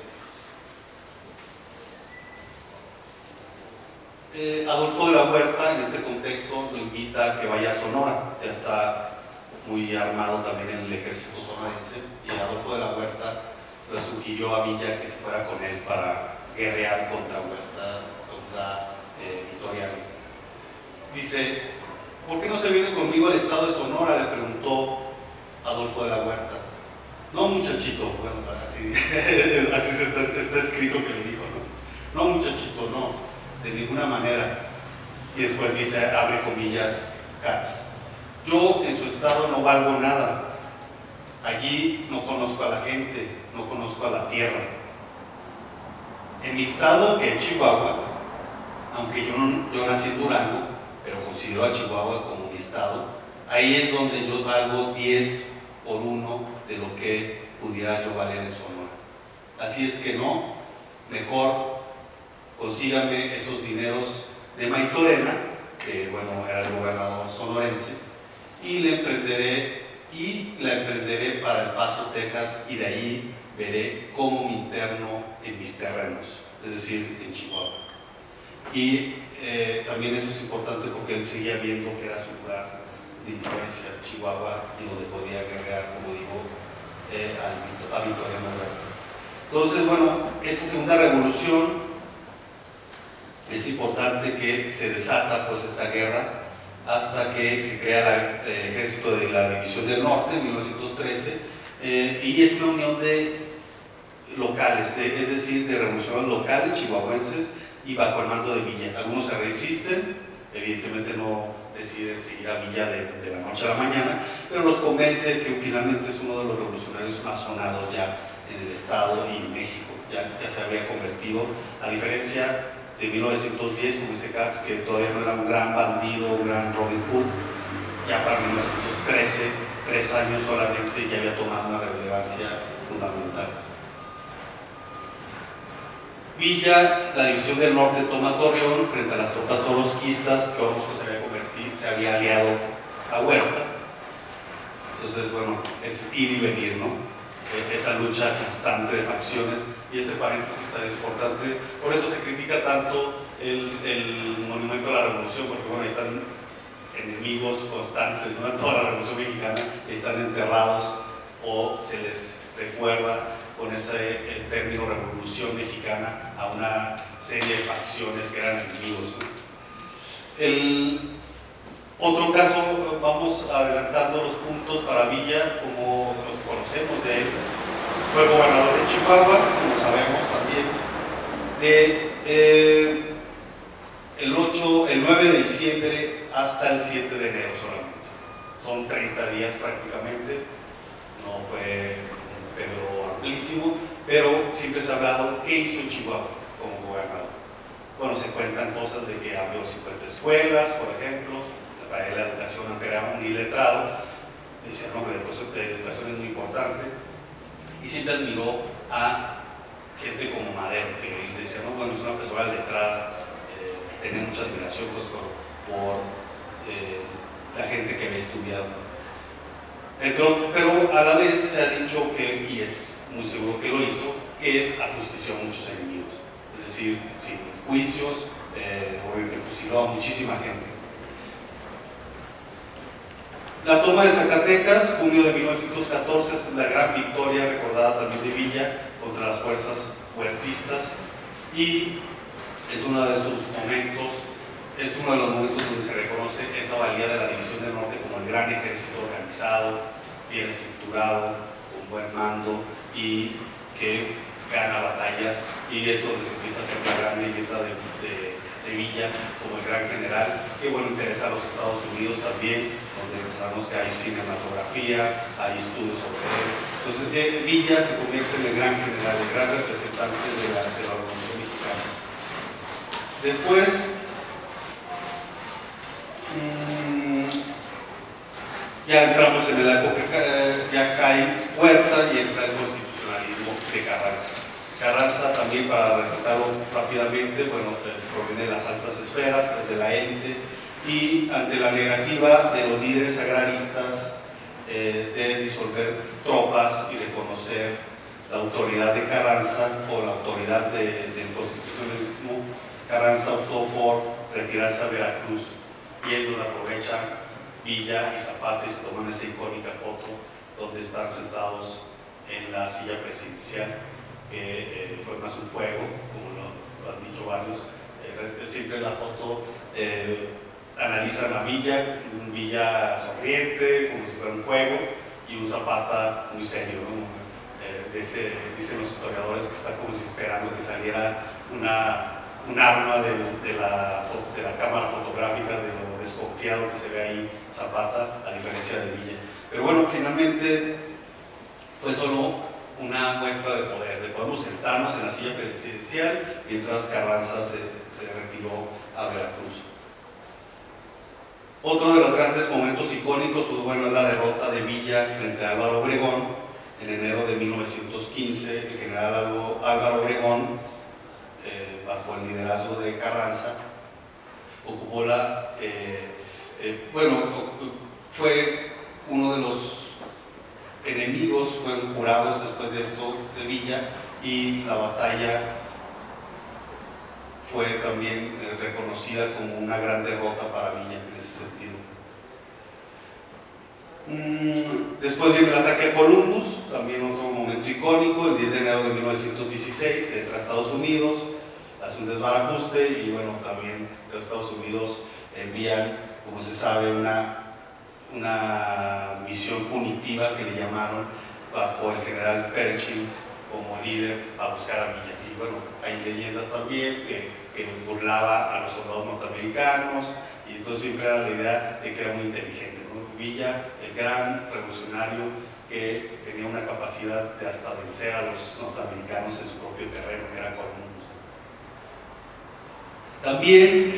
Adolfo de la Huerta, en este contexto, lo invita a que vaya a Sonora. Ya está muy armado también en el ejército sonorense, y Adolfo de la Huerta lo sugirió a Villa que se fuera con él para guerrear contra Huerta, contra Victoriano. Dice: ¿por qué no se viene conmigo al estado de Sonora?, le preguntó Adolfo de la Huerta. No, muchachito, bueno, así está escrito que le dijo, ¿no? No, muchachito, no, de ninguna manera. Y después dice, abre comillas, Katz: yo en su estado no valgo nada. Allí no conozco a la gente, no conozco a la tierra. En mi estado, que es Chihuahua, aunque yo nací en Durango, pero considero a Chihuahua como mi estado, ahí es donde yo valgo 10 por 1 de lo que pudiera yo valer en Sonora. Así es que no, mejor consígame esos dineros de Maytorena, que bueno, era el gobernador sonorense, y la emprenderé para El Paso, Texas, y de ahí veré cómo me interno en mis terrenos, es decir, en Chihuahua. Y también eso es importante porque él seguía viendo que era su lugar de influencia, Chihuahua, y donde podía guerrear, como digo, a Victoriano Huerta. Entonces, bueno, esa segunda revolución, es importante que se desata pues esta guerra hasta que se crea el ejército de la División del Norte en 1913, y es una unión de locales, es decir, de revolucionarios locales chihuahuenses y bajo el mando de Villa. Algunos se resisten, evidentemente no deciden seguir a Villa de la noche a la mañana, pero los convence que finalmente es uno de los revolucionarios más sonados ya en el Estado y en México. Ya se había convertido, a diferencia de 1910, como dice Katz, que todavía no era un gran bandido, un gran Robin Hood. Ya para 1913, 3 años solamente, ya había tomado una relevancia fundamental. Villa, la División del Norte, toma Torreón frente a las tropas orozquistas, que Orozco se había aliado a Huerta. Entonces, bueno, es ir y venir, ¿no? Esa lucha constante de facciones. Y este paréntesis tan importante, por eso se critica tanto el Monumento a la Revolución, porque bueno, ahí están enemigos constantes, ¿no? En toda la Revolución Mexicana están enterrados, o se les recuerda con ese término Revolución Mexicana a una serie de facciones que eran enemigos, ¿no? El otro caso, vamos adelantando los puntos para Villa, como lo que conocemos de él. Fue gobernador de Chihuahua, como sabemos también, el 9 de diciembre hasta el 7 de enero solamente. Son 30 días prácticamente, no fue un periodo amplísimo, pero siempre se ha hablado qué hizo en Chihuahua como gobernador. Bueno, se cuentan cosas de que abrió 50 escuelas, por ejemplo, para él la educación, aunque era un iletrado, decía, no, que la educación es muy importante. Y siempre admiró a gente como Madero, que él decía, no, bueno, es una persona letrada, tenía mucha admiración pues, por la gente que había estudiado. Pero a la vez se ha dicho que, y es muy seguro que lo hizo, que ajustició a muchos enemigos, es decir, sin juicios, obviamente fusiló a muchísima gente. La toma de Zacatecas, junio de 1914, es la gran victoria recordada también de Villa contra las fuerzas huertistas, y es uno de sus momentos, es uno de los momentos donde se reconoce esa valía de la División del Norte como el gran ejército organizado, bien estructurado, con buen mando y que gana batallas, y es donde se empieza a hacer la gran leyenda de Villa como el gran general, que bueno, interesa a los Estados Unidos también, donde sabemos que hay cinematografía, hay estudios sobre él. Entonces Villa se convierte en el gran general, el gran representante de la Revolución Mexicana. Después ya entramos en la época, ya cae Huerta y entra el constitucionalismo de Carranza. Carranza también, para retratarlo rápidamente, bueno, proviene de las altas esferas, es de la élite, y ante la negativa de los líderes agraristas de disolver tropas y reconocer la autoridad de Carranza o la autoridad del constitucionalismo, Carranza optó por retirarse a Veracruz, y es donde aprovecha Villa y Zapata y se toman esa icónica foto donde están sentados en la silla presidencial, que fue más un juego, como lo han dicho varios. Siempre en la foto analizan a Villa sonriente, como si fuera un juego, y un Zapata muy serio, ¿no? Dicen los historiadores que está como si esperando que saliera un arma de la cámara fotográfica, de lo desconfiado que se ve ahí Zapata, a diferencia de Villa. Pero bueno, finalmente fue solo una muestra de poder, de podemos sentarnos en la silla presidencial mientras Carranza se retiró a Veracruz. Otro de los grandes momentos icónicos, pues bueno, es la derrota de Villa frente a Álvaro Obregón en enero de 1915. El general Álvaro Obregón, bajo el liderazgo de Carranza, ocupó fue uno de los enemigos, fueron curados después de esto de Villa, y la batalla fue también reconocida como una gran derrota para Villa en ese sentido. Después viene el ataque a Columbus, también otro momento icónico, el 10 de enero de 1916, entra a Estados Unidos, hace un desbarajuste, y bueno, también los Estados Unidos envían, como se sabe, una misión punitiva que le llamaron, bajo el general Pershing como líder, a buscar a Villa. Y bueno, hay leyendas también que burlaba a los soldados norteamericanos, y entonces siempre era la idea de que era muy inteligente, ¿no? Villa, el gran revolucionario que tenía una capacidad de hasta vencer a los norteamericanos en su propio terreno, que era Columbus. También,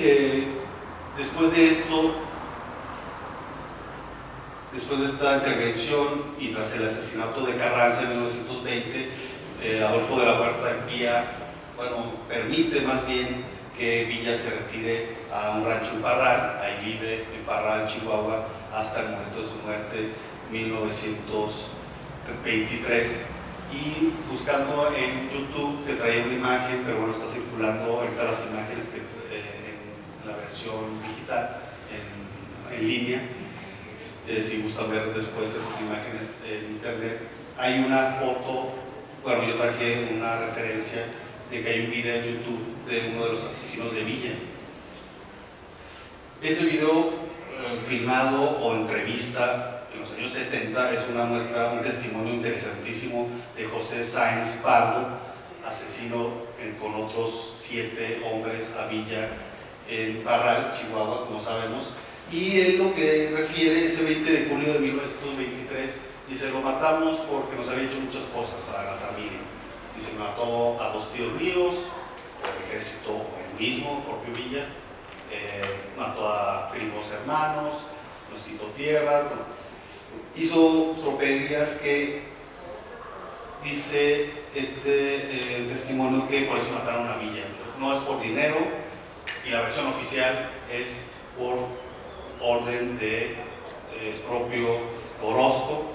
después de esto, después de esta intervención y tras el asesinato de Carranza en 1920, Adolfo de la Huerta permite más bien que Villa se retire a un rancho en Parral. Ahí vive en Parral, Chihuahua, hasta el momento de su muerte, 1923. Y buscando en YouTube, que traía una imagen, pero bueno, está circulando ahorita las imágenes en la versión digital, en línea. Si gustan ver después esas imágenes en internet, hay una foto, bueno, yo traje una referencia de que hay un video en YouTube de uno de los asesinos de Villa. Ese video filmado o entrevista en los años 70 es una muestra, un testimonio interesantísimo de José Sáenz Pardo, asesino con otros 7 hombres a Villa en Parral, Chihuahua, como sabemos. Y él lo que refiere, ese 20 de julio de 1923, dice: lo matamos porque nos había hecho muchas cosas a la familia. Dice: mató a 2 tíos míos, o el ejército, o él mismo, propio Villa, mató a primos hermanos, nos quitó tierras, hizo tropelías que dice este testimonio que por eso mataron a Villa. No es por dinero, y la versión oficial es por orden de propio Orozco,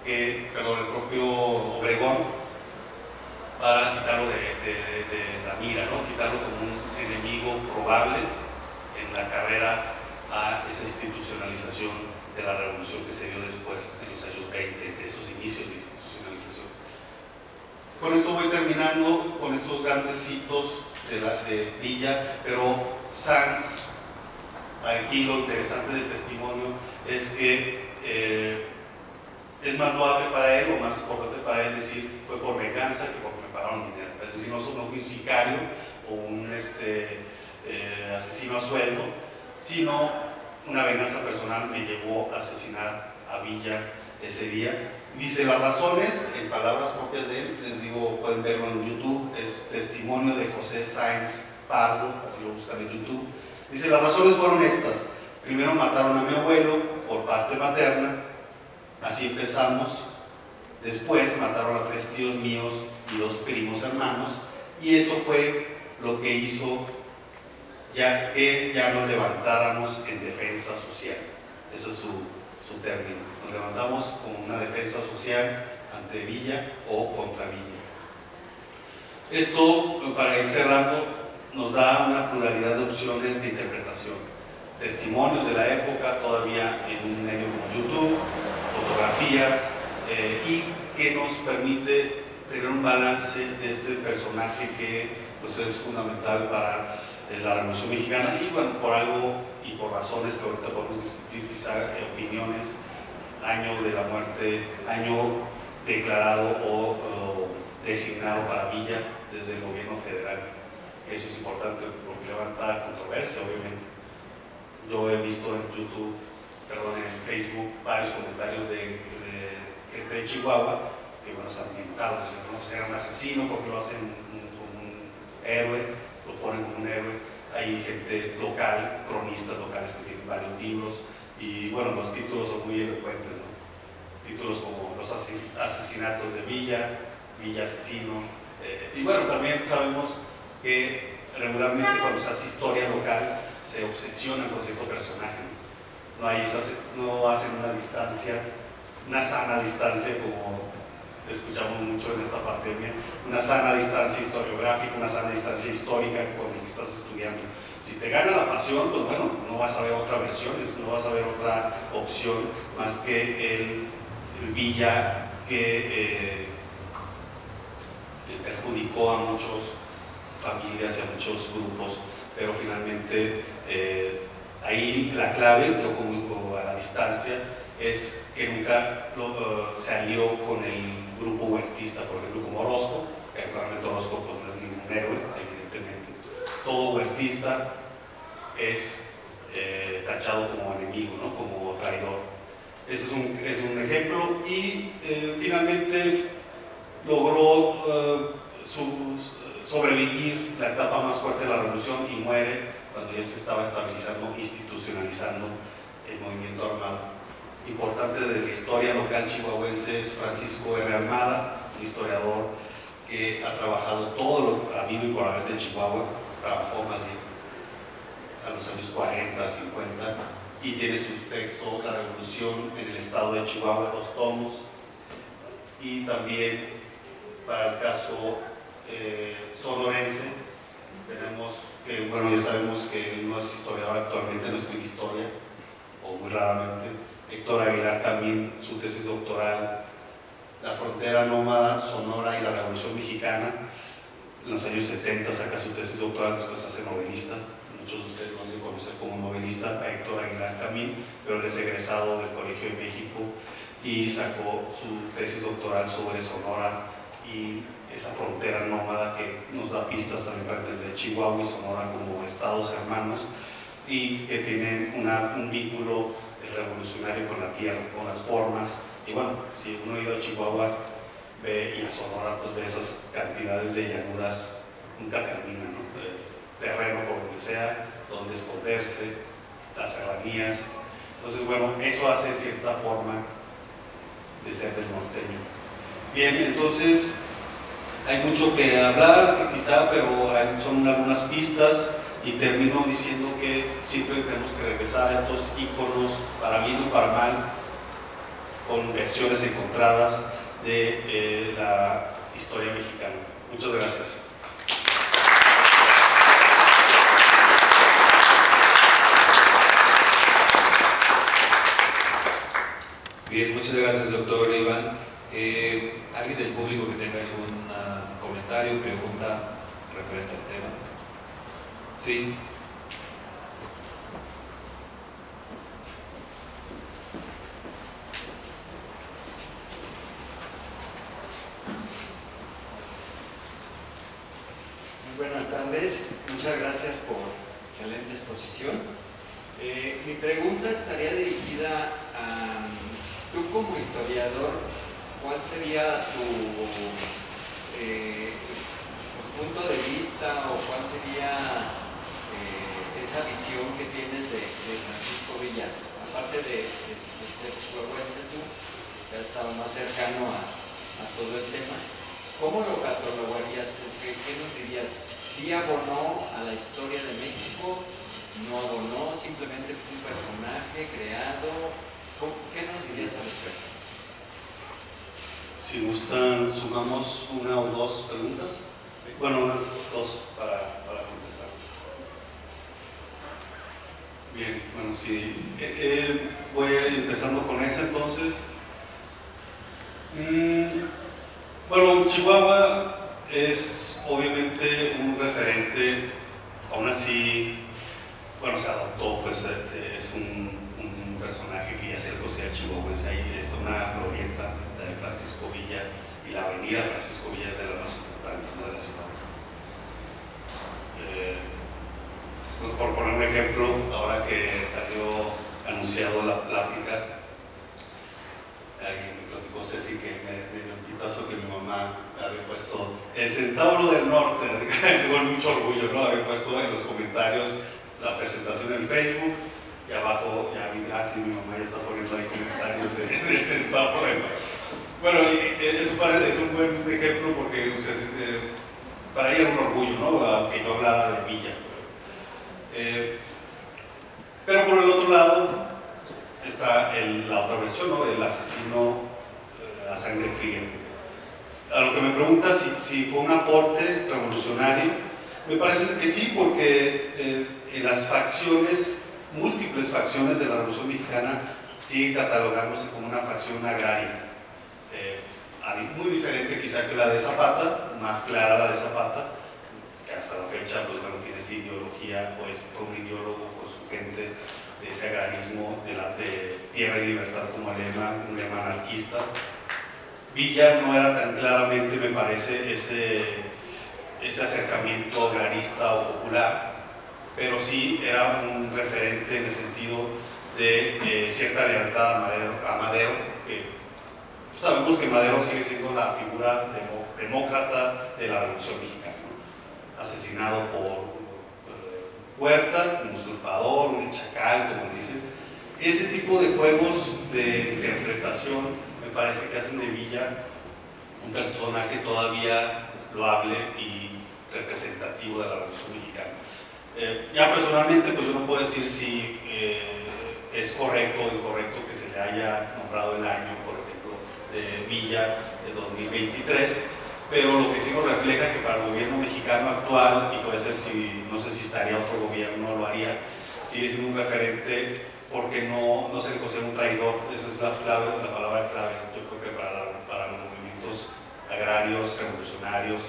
el propio Obregón, para quitarlo de la mira, ¿no? Quitarlo como un enemigo probable en la carrera a esa institucionalización de la revolución que se dio después, en los años 20, de esos inicios de institucionalización. Con esto voy terminando con estos grandes hitos de Villa, pero Sanz, aquí lo interesante del testimonio es que es más loable para él, o más importante para él decir, fue por venganza que porque me pagaron dinero. Es decir, no fui un sicario o un asesino a sueldo, sino una venganza personal me llevó a asesinar a Villa ese día. Dice las razones, en palabras propias de él, les digo, pueden verlo en YouTube, es testimonio de José Sáenz Pardo, así lo buscan en YouTube. Dice, las razones fueron estas: primero mataron a mi abuelo por parte materna, así empezamos. Después mataron a 3 tíos míos y 2 primos hermanos, y eso fue lo que hizo que ya nos levantáramos en defensa social. Ese es su término. Nos levantamos como una defensa social ante Villa o contra Villa. Esto, para ir cerrando, nos da una pluralidad de opciones de interpretación. Testimonios de la época, todavía en un medio como YouTube, fotografías, y que nos permite tener un balance de este personaje que pues, es fundamental para la Revolución Mexicana, y bueno, por algo y por razones que ahorita podemos discutir, quizá opiniones, año de la muerte, año declarado o designado para Villa desde el gobierno federal. Eso es importante porque levanta controversia, obviamente. Yo he visto en YouTube, en Facebook, varios comentarios de gente de Chihuahua que bueno, están inventados, dicen, no, pues era un asesino porque lo hacen como un héroe, lo ponen como un héroe. Hay gente local, cronistas locales que tienen varios libros, y bueno, los títulos son muy elocuentes, ¿no? Títulos como los asesinatos de Villa, Villa asesino, y bueno, también sabemos que regularmente cuando se hace historia local se obsesiona con cierto personaje, no hacen una distancia, una sana distancia, como escuchamos mucho en esta pandemia, una sana distancia historiográfica, una sana distancia histórica con lo que estás estudiando. Si te gana la pasión, pues bueno, no vas a ver otras versiones, no vas a ver otra opción más que el Villa que perjudicó a muchas familias y a muchos grupos, pero finalmente ahí la clave, yo comunico a la distancia, es que nunca se alió con el grupo huertista, por ejemplo, como Orozco, que actualmente Orozco pues, no es ningún héroe, evidentemente. Todo huertista es tachado como enemigo, ¿no? Como traidor. Ese es un ejemplo, y finalmente logró sobrevivir la etapa más fuerte de la revolución y muere cuando ya se estaba estabilizando, institucionalizando el movimiento armado. Importante de la historia local chihuahuense es Francisco R. Almada, un historiador que ha trabajado todo lo habido y por haber de Chihuahua, trabajó más bien a los años 40, 50, y tiene su texto La Revolución en el Estado de Chihuahua, 2 tomos, y también para el caso sonorense tenemos que, bueno, ya sabemos que él no es historiador actualmente, no escribe historia, o muy raramente. Héctor Aguilar también, su tesis doctoral, La frontera nómada, Sonora y la Revolución Mexicana, en los años 70 saca su tesis doctoral, después se hace novelista. Muchos de ustedes lo han de conocer como novelista, a Héctor Aguilar también, pero él es egresado del Colegio de México y sacó su tesis doctoral sobre Sonora y esa frontera nómada que nos da pistas también para entender Chihuahua y Sonora como estados hermanos, y que tienen un vínculo revolucionario con la tierra, con las formas. Y bueno, si uno ha ido a Chihuahua y a Sonora, pues ve esas cantidades de llanuras, nunca termina, ¿no? Terreno por donde sea, donde esconderse, las serranías. Entonces, bueno, eso hace cierta forma de ser del norteño. Bien, entonces hay mucho que hablar, que quizá, pero son algunas pistas. y termino diciendo que siempre tenemos que regresar a estos íconos, para bien o para mal, con versiones encontradas de la historia mexicana. Muchas gracias. Bien, muchas gracias, doctor Iván. ¿Alguien del público que tenga algún comentario, pregunta referente al tema? Sí. Muy buenas tardes, muchas gracias por excelente exposición. Mi pregunta estaría dirigida a tú como historiador, ¿cuál sería tu punto de vista o cuál sería esa visión que tienes de Francisco Villa? Aparte de ser chihuahuense tú, que has estado más cercano a todo el tema, ¿cómo lo catalogarías tú? ¿Qué nos dirías? ¿Sí abonó a la historia de México? ¿No abonó? ¿Simplemente fue un personaje creado? ¿Qué nos dirías al respecto? Si gustan, sumamos una o dos preguntas. Sí. Bueno, unas dos para contestar. Bien, bueno, sí. Voy empezando con esa entonces. Bueno, Chihuahua es obviamente un referente, aún así, bueno, se adoptó, pues es un personaje que ya se considera chihuahuense. Ahí está una glorieta, la de Francisco Villa, y la avenida Francisco Villa es de las más importantes, ¿no?, de la ciudad. Por poner un ejemplo, ahora que salió anunciado la plática, ahí me platicó Ceci que me dio un pitazo que mi mamá había puesto el Centauro del Norte, así que con mucho orgullo, ¿no? Había puesto en los comentarios la presentación en Facebook. Y abajo ya vi, sí, mi mamá ya está poniendo ahí comentarios de Centauro. Bueno, eso es un buen ejemplo porque para ella era un orgullo, ¿no?, que yo hablara de Villa. Pero por el otro lado está la otra versión, ¿no?, el asesino a sangre fría. A lo que me pregunta si fue un aporte revolucionario, me parece que sí, porque en las facciones, múltiples facciones de la Revolución Mexicana, sigue catalogándose como una facción agraria, muy diferente quizá que la de Zapata, más clara la de Zapata, que hasta la fecha, pues bueno, tiene esa ideología, pues un ideólogo con su gente de ese agrarismo de tierra y libertad como lema, un lema anarquista. Villa no era tan claramente, me parece, ese acercamiento agrarista o popular, pero sí era un referente en el sentido de cierta lealtad a Madero, que sabemos que Madero sigue siendo la figura demócrata de la Revolución Mexicana, ¿no?, asesinado por Huerta, un usurpador, un chacal, como dicen. Ese tipo de juegos de interpretación me parece que hacen de Villa un personaje todavía loable y representativo de la Revolución Mexicana. Ya personalmente, pues yo no puedo decir si es correcto o incorrecto que se le haya nombrado el año, por ejemplo, de Villa de 2023, pero lo que sí nos refleja que para el gobierno mexicano actual, y puede ser, no sé si estaría otro gobierno, lo haría, sigue siendo un referente porque no se le considera un traidor. Esa es la clave, la palabra clave, yo creo que para los movimientos agrarios, revolucionarios,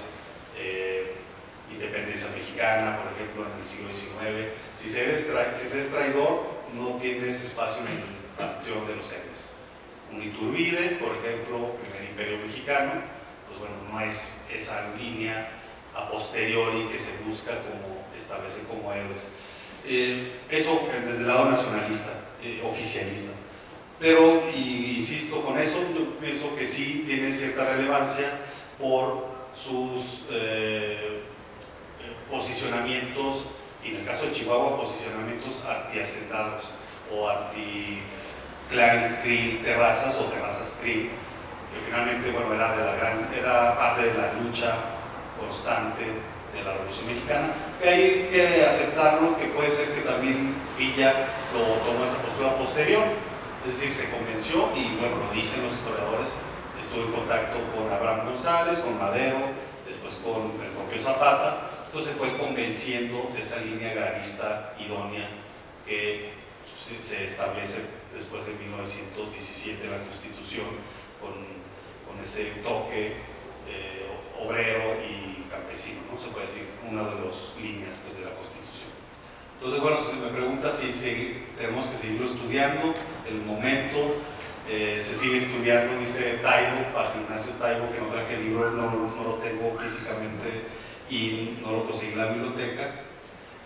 independencia mexicana, por ejemplo, en el siglo XIX. Si se es traidor, no tienes espacio en el panteón de los héroes. Un Iturbide, por ejemplo, primer imperio mexicano, pues bueno, no es esa línea a posteriori que se busca como establecer como héroes. Eso desde el lado nacionalista, oficialista. Pero, y insisto con eso, yo pienso que sí tiene cierta relevancia por sus posicionamientos, y en el caso de Chihuahua, posicionamientos anti-hacendados o anti-clan Krill Terrazas o Terrazas Krill, que finalmente, bueno, era parte de la lucha constante de la Revolución Mexicana, que hay que aceptarlo, que puede ser que también Villa lo tomó esa postura posterior, es decir, se convenció, y bueno, lo dicen los historiadores, estuvo en contacto con Abraham González, con Madero, después con el propio Zapata, entonces fue convenciendo de esa línea agrarista idónea que se establece después de 1917 en la Constitución, con ese toque obrero y campesino, ¿no? Se puede decir una de las líneas pues, de la Constitución. Entonces, bueno, si me pregunta si tenemos que seguirlo estudiando, el momento se sigue estudiando, dice Taibo, Paco Ignacio Taibo, que no traje el libro, no lo tengo físicamente y no lo conseguí en la biblioteca,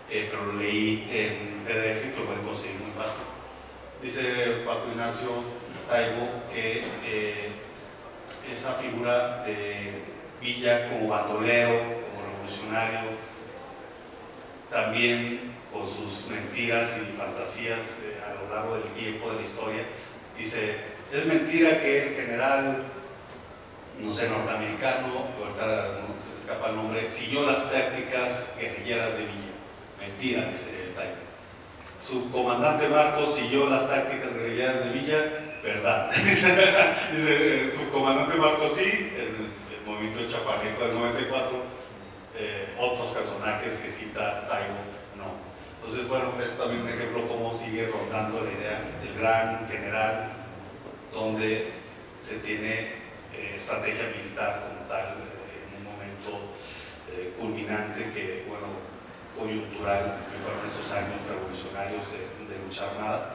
pero lo leí en PDF y lo pueden conseguir muy fácil. Dice Paco Ignacio Taibo que esa figura de Villa como bandolero, como revolucionario, también con sus mentiras y fantasías a lo largo del tiempo de la historia, dice, es mentira que el general, no sé, norteamericano, ahorita no se me escapa el nombre, siguió las tácticas guerrilleras de Villa. Mentira, dice Taibo. Su comandante Marcos siguió las tácticas guerrilleras de Villa. Verdad. Dice, su comandante Marcos sí, en el movimiento chapaneco del 94, otros personajes que cita Taibo no. Entonces, bueno, es también un ejemplo cómo sigue rondando la idea del gran general, donde se tiene estrategia militar como tal, en un momento culminante que, bueno, coyuntural, que fueron esos años revolucionarios de lucha armada.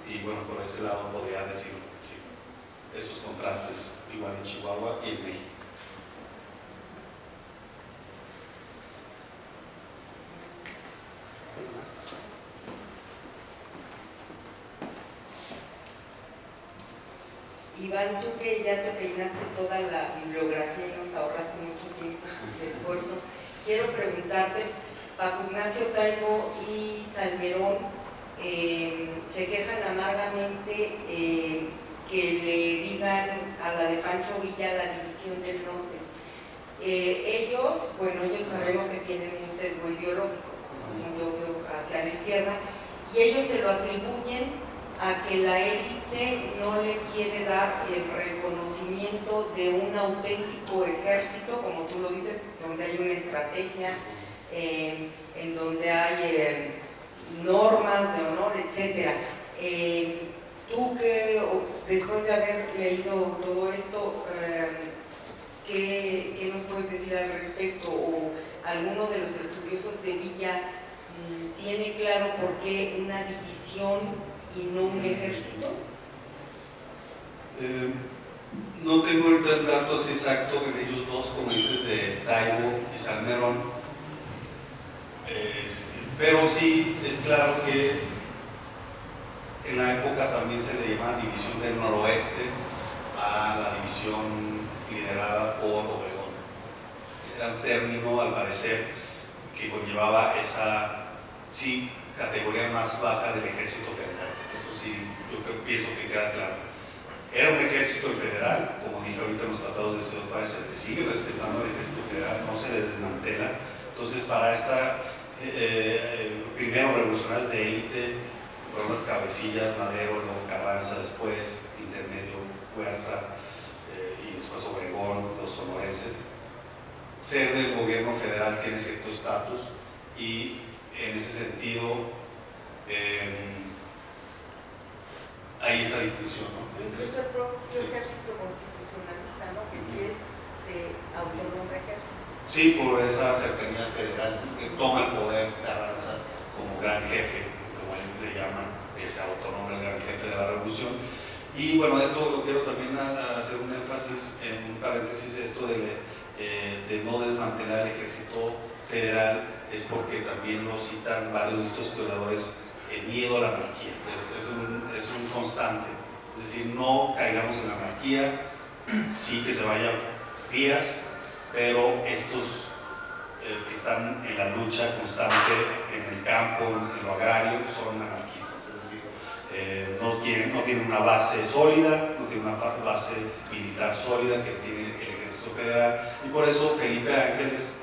Y bueno, por ese lado podría decir sí, esos contrastes igual en Chihuahua y en México. Iván, tú que ya te peinaste toda la bibliografía y nos ahorraste mucho tiempo y esfuerzo, quiero preguntarte, Paco Ignacio Taibo y Salmerón se quejan amargamente que le digan a la de Pancho Villa la división del norte. Ellos sabemos que tienen un sesgo ideológico, como yo veo, hacia la izquierda, y ellos se lo atribuyen a que la élite no le quiere dar el reconocimiento de un auténtico ejército, como tú lo dices, donde hay una estrategia, en donde hay normas de honor, etc. Tú que después de haber leído todo esto, ¿qué nos puedes decir al respecto? ¿O alguno de los estudiosos de Villa tiene claro por qué una división y no un ejército? No tengo ahorita el dato así exacto en ellos dos, como dices, de Taibo y Salmerón, pero sí es claro que en la época también se le llamaba división del noroeste a la división liderada por Obregón. Era un término, al parecer, que conllevaba esa, sí, categoría más baja del ejército federal. Eso sí, yo pienso que queda claro. Era un ejército federal, como dije ahorita en los tratados de Ciudad Juárez, se le sigue respetando el ejército federal, no se le desmantela. Entonces, para esta primero revolucionarios de élite fueron las cabecillas, Madero, luego Carranza, después intermedio Huerta y después Obregón, los sonorenses. Ser del gobierno federal tiene cierto estatus y en ese sentido hay esa distinción, ¿no? Incluso el propio ejército constitucionalista, ¿no? Que sí se autonombra ejército. Sí, por esa cercanía federal, que toma el poder Carranza como gran jefe, como él le llaman, ese autonombre gran jefe de la revolución. Y bueno, esto lo quiero también hacer un énfasis, en un paréntesis, esto de no desmantelar el ejército federal, es porque también lo citan varios de estos historiadores, el miedo a la anarquía, es un constante, es decir, no caigamos en la anarquía, sí que se vayan días, pero estos que están en la lucha constante en el campo, en lo agrario, son anarquistas, es decir, no tienen una base sólida, no tienen una base militar sólida que tiene el ejército federal, y por eso Felipe Ángeles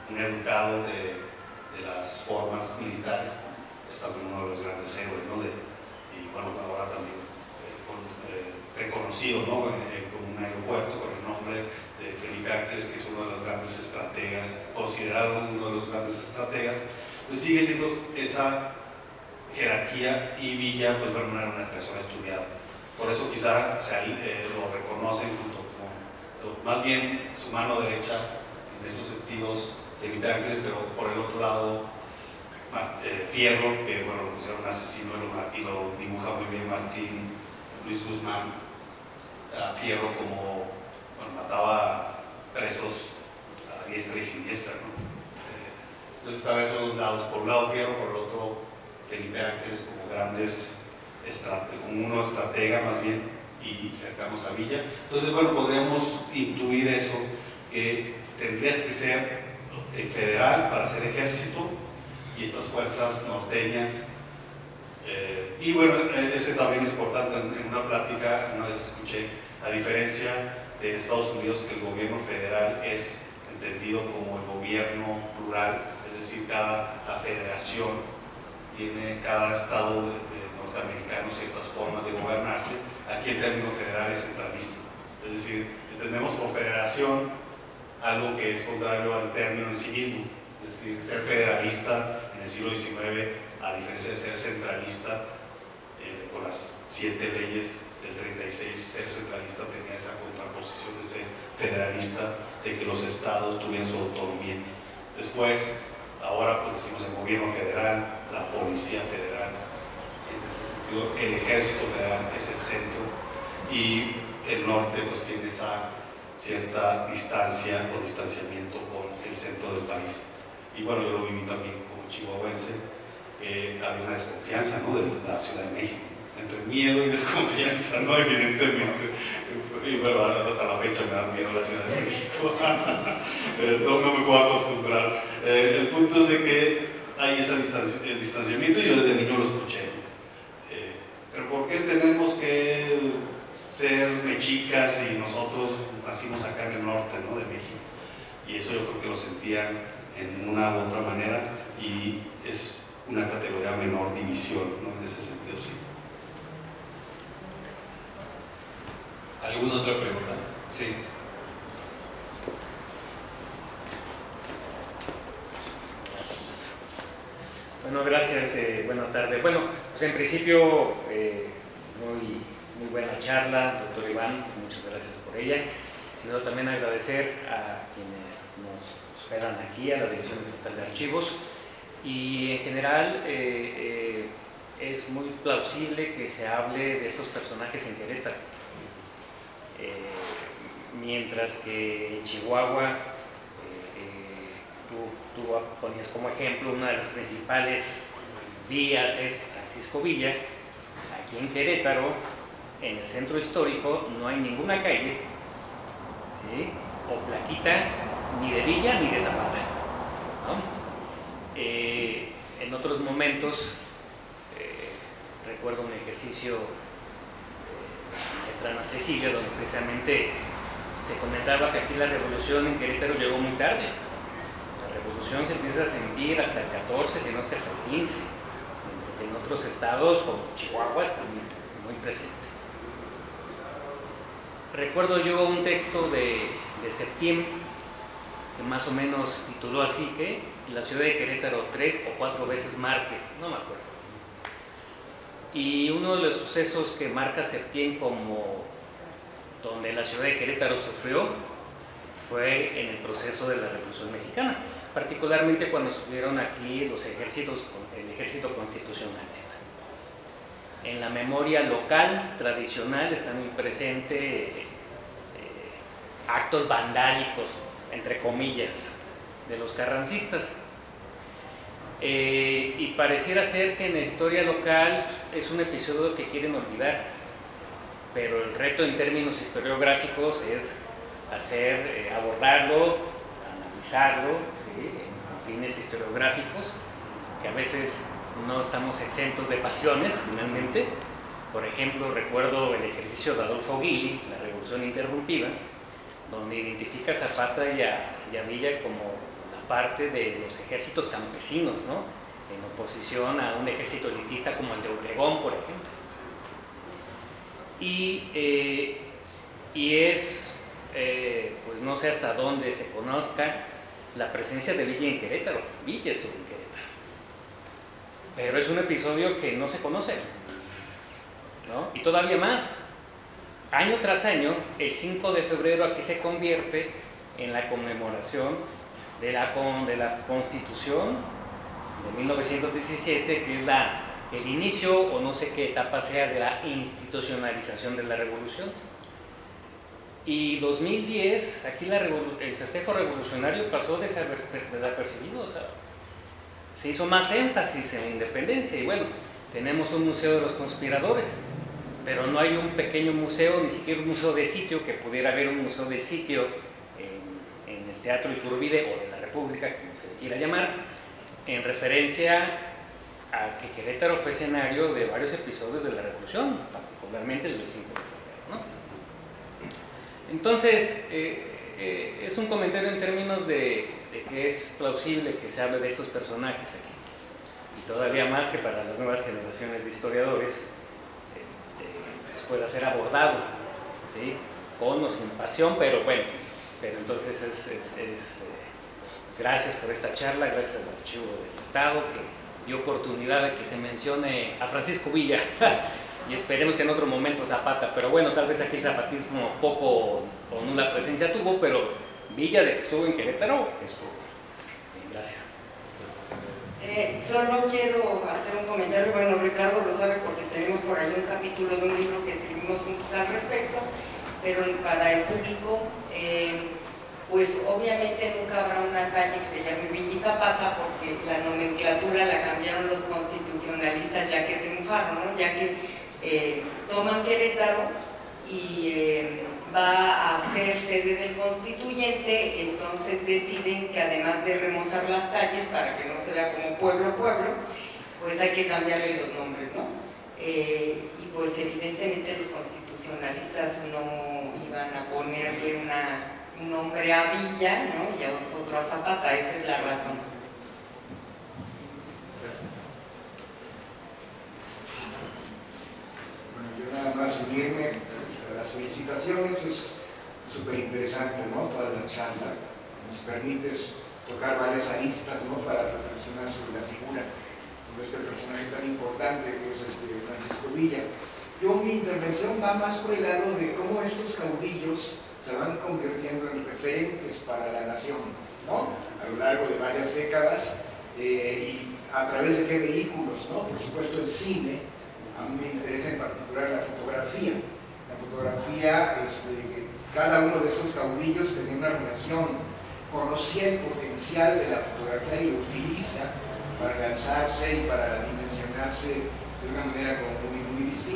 un educado de las formas militares, es también uno de los grandes héroes, ¿no? Y bueno, ahora también reconocido, ¿no? Con un aeropuerto con el nombre de Felipe Ángeles, que es uno de los grandes estrategas, considerado uno de los grandes estrategas. Entonces sigue siendo esa jerarquía, y Villa, pues bueno, era una persona estudiada. Por eso quizá lo reconocen junto con, más bien, su mano derecha en esos sentidos, Felipe Ángeles, pero por el otro lado, Fierro, que bueno, lo considera un asesino y lo dibuja muy bien Luis Guzmán, a Fierro como, bueno, mataba presos a diestra y siniestra, ¿no? Entonces estaba esos dos lados, por un lado Fierro, por el otro Felipe Ángeles, como grandes como uno estratega más bien, y cercanos a Villa. Entonces, bueno, podríamos intuir eso, que tendrías que ser federal para ser ejército, y estas fuerzas norteñas. Y bueno, ese también es importante. En una plática una vez escuché, a diferencia de Estados Unidos, que el gobierno federal es entendido como el gobierno plural, es decir, la federación tiene, cada estado norteamericano, ciertas formas de gobernarse. Aquí el término federal es centralista, es decir, entendemos por federación algo que es contrario al término en sí mismo, es decir, ser federalista en el siglo XIX, a diferencia de ser centralista, con las 7 leyes del 36, ser centralista tenía esa contraposición de ser federalista, de que los estados tuvieran su autonomía. Después, ahora pues decimos el gobierno federal, la policía federal, en ese sentido el ejército federal es el centro, y el norte pues tiene esa cierta distancia o distanciamiento con el centro del país. Y bueno, yo lo viví también como chihuahuense, había una desconfianza, ¿no?, de la Ciudad de México, entre miedo y desconfianza, ¿no?, evidentemente. Y bueno, hasta la fecha me da miedo la Ciudad de México. No me puedo acostumbrar. El punto es de que hay ese distanciamiento, y yo desde niño lo escuché. Pero ¿por qué tenemos que ser mexicas y nosotros nacimos acá en el norte, ¿no?, de México? Y eso yo creo que lo sentían en una u otra manera, y es una categoría menor división, ¿no?, en ese sentido, sí. ¿Alguna otra pregunta? Sí. Gracias, maestro. Bueno, gracias, buenas tardes. Bueno, pues en principio, muy buena charla, doctor Iván, muchas gracias por ella. Sino también agradecer a quienes nos hospedan aquí, a la Dirección Estatal de Archivos, y en general es muy plausible que se hable de estos personajes en Querétaro. Mientras que en Chihuahua, tú ponías como ejemplo, una de las principales vías es Francisco Villa. Aquí en Querétaro, en el centro histórico, no hay ninguna calle, ¿sí?, o plaquita ni de Villa ni de Zapata, ¿no? En otros momentos, recuerdo un ejercicio maestra Ana Cecilia, donde precisamente se comentaba que aquí la revolución en Querétaro llegó muy tarde. La revolución se empieza a sentir hasta el 14, si no es que hasta el 15, mientras que en otros estados como Chihuahua está muy presente. Recuerdo yo un texto de Septién, que más o menos tituló así, que la ciudad de Querétaro 3 o 4 veces mártir, no me acuerdo. Y uno de los sucesos que marca Septién como donde la ciudad de Querétaro sufrió fue en el proceso de la Revolución Mexicana, particularmente cuando estuvieron aquí el ejército constitucionalista. En la memoria local, tradicional, está muy presente actos vandálicos, entre comillas, de los carrancistas. Y pareciera ser que en la historia local es un episodio que quieren olvidar, pero el reto en términos historiográficos es abordarlo, analizarlo, ¿sí?, con fines historiográficos, que a veces no estamos exentos de pasiones, finalmente. Por ejemplo, recuerdo el ejercicio de Adolfo Guilly, La Revolución Interrumpida, donde identifica a Zapata y a Villa como la aparte de los ejércitos campesinos, ¿no? En oposición a un ejército elitista como el de Obregón, por ejemplo. Y es, pues no sé hasta dónde se conozca la presencia de Villa en Querétaro. Villa estuvo en Querétaro. Pero es un episodio que no se conoce, ¿no? Y todavía más. Año tras año, el 5 de febrero aquí se convierte en la conmemoración de la Constitución de 1917, que es el inicio, o no sé qué etapa sea, de la institucionalización de la revolución. Y 2010, aquí el festejo revolucionario pasó desapercibido, o sea, se hizo más énfasis en la independencia, y bueno, tenemos un museo de los conspiradores, pero no hay un pequeño museo, ni siquiera un museo de sitio, que pudiera haber un museo de sitio en el Teatro Iturbide o de la República, como se le quiera llamar, en referencia a que Querétaro fue escenario de varios episodios de la Revolución, particularmente el del 5 de febrero, ¿no? Entonces, es un comentario en términos de que es plausible que se hable de estos personajes aquí, y todavía más que para las nuevas generaciones de historiadores pues pueda ser abordado, ¿sí? Con o sin pasión, pero bueno, pero entonces gracias por esta charla, gracias al Archivo del Estado que dio oportunidad de que se mencione a Francisco Villa y esperemos que en otro momento Zapata, pero bueno, tal vez aquí el zapatismo poco o nula presencia tuvo, pero Villa, de que estuvo en Querétaro, estuvo. Bien, gracias. Solo quiero hacer un comentario, bueno, Ricardo lo sabe porque tenemos por ahí un capítulo de un libro que escribimos juntos al respecto, pero para el público, pues obviamente nunca habrá una calle que se llame Villa y Zapata, porque la nomenclatura la cambiaron los constitucionalistas ya que triunfaron, ¿no? Ya que toman Querétaro y va a ser sede del constituyente, entonces deciden que además de remozar las calles para que no se vea como pueblo, pues hay que cambiarle los nombres, ¿no? Y pues evidentemente los constitucionalistas no iban a ponerle un nombre a Villa, ¿no? Y a otro a Zapata, esa es la razón. Bueno, yo nada más seguirme a las felicitaciones, es súper interesante, ¿no? Toda la charla, nos permites tocar varias aristas, ¿no? Para reflexionar sobre la figura, sobre este personaje tan importante que es Francisco Villa. Mi intervención va más por el lado de cómo estos caudillos se van convirtiendo en referentes para la nación, ¿no? A lo largo de varias décadas, y a través de qué vehículos, ¿no? Por supuesto el cine, a mí me interesa en particular la fotografía. La fotografía, cada uno de estos caudillos tenía una relación, conocía el potencial de la fotografía y lo utiliza para lanzarse y para dimensionarse de una manera como muy distinta.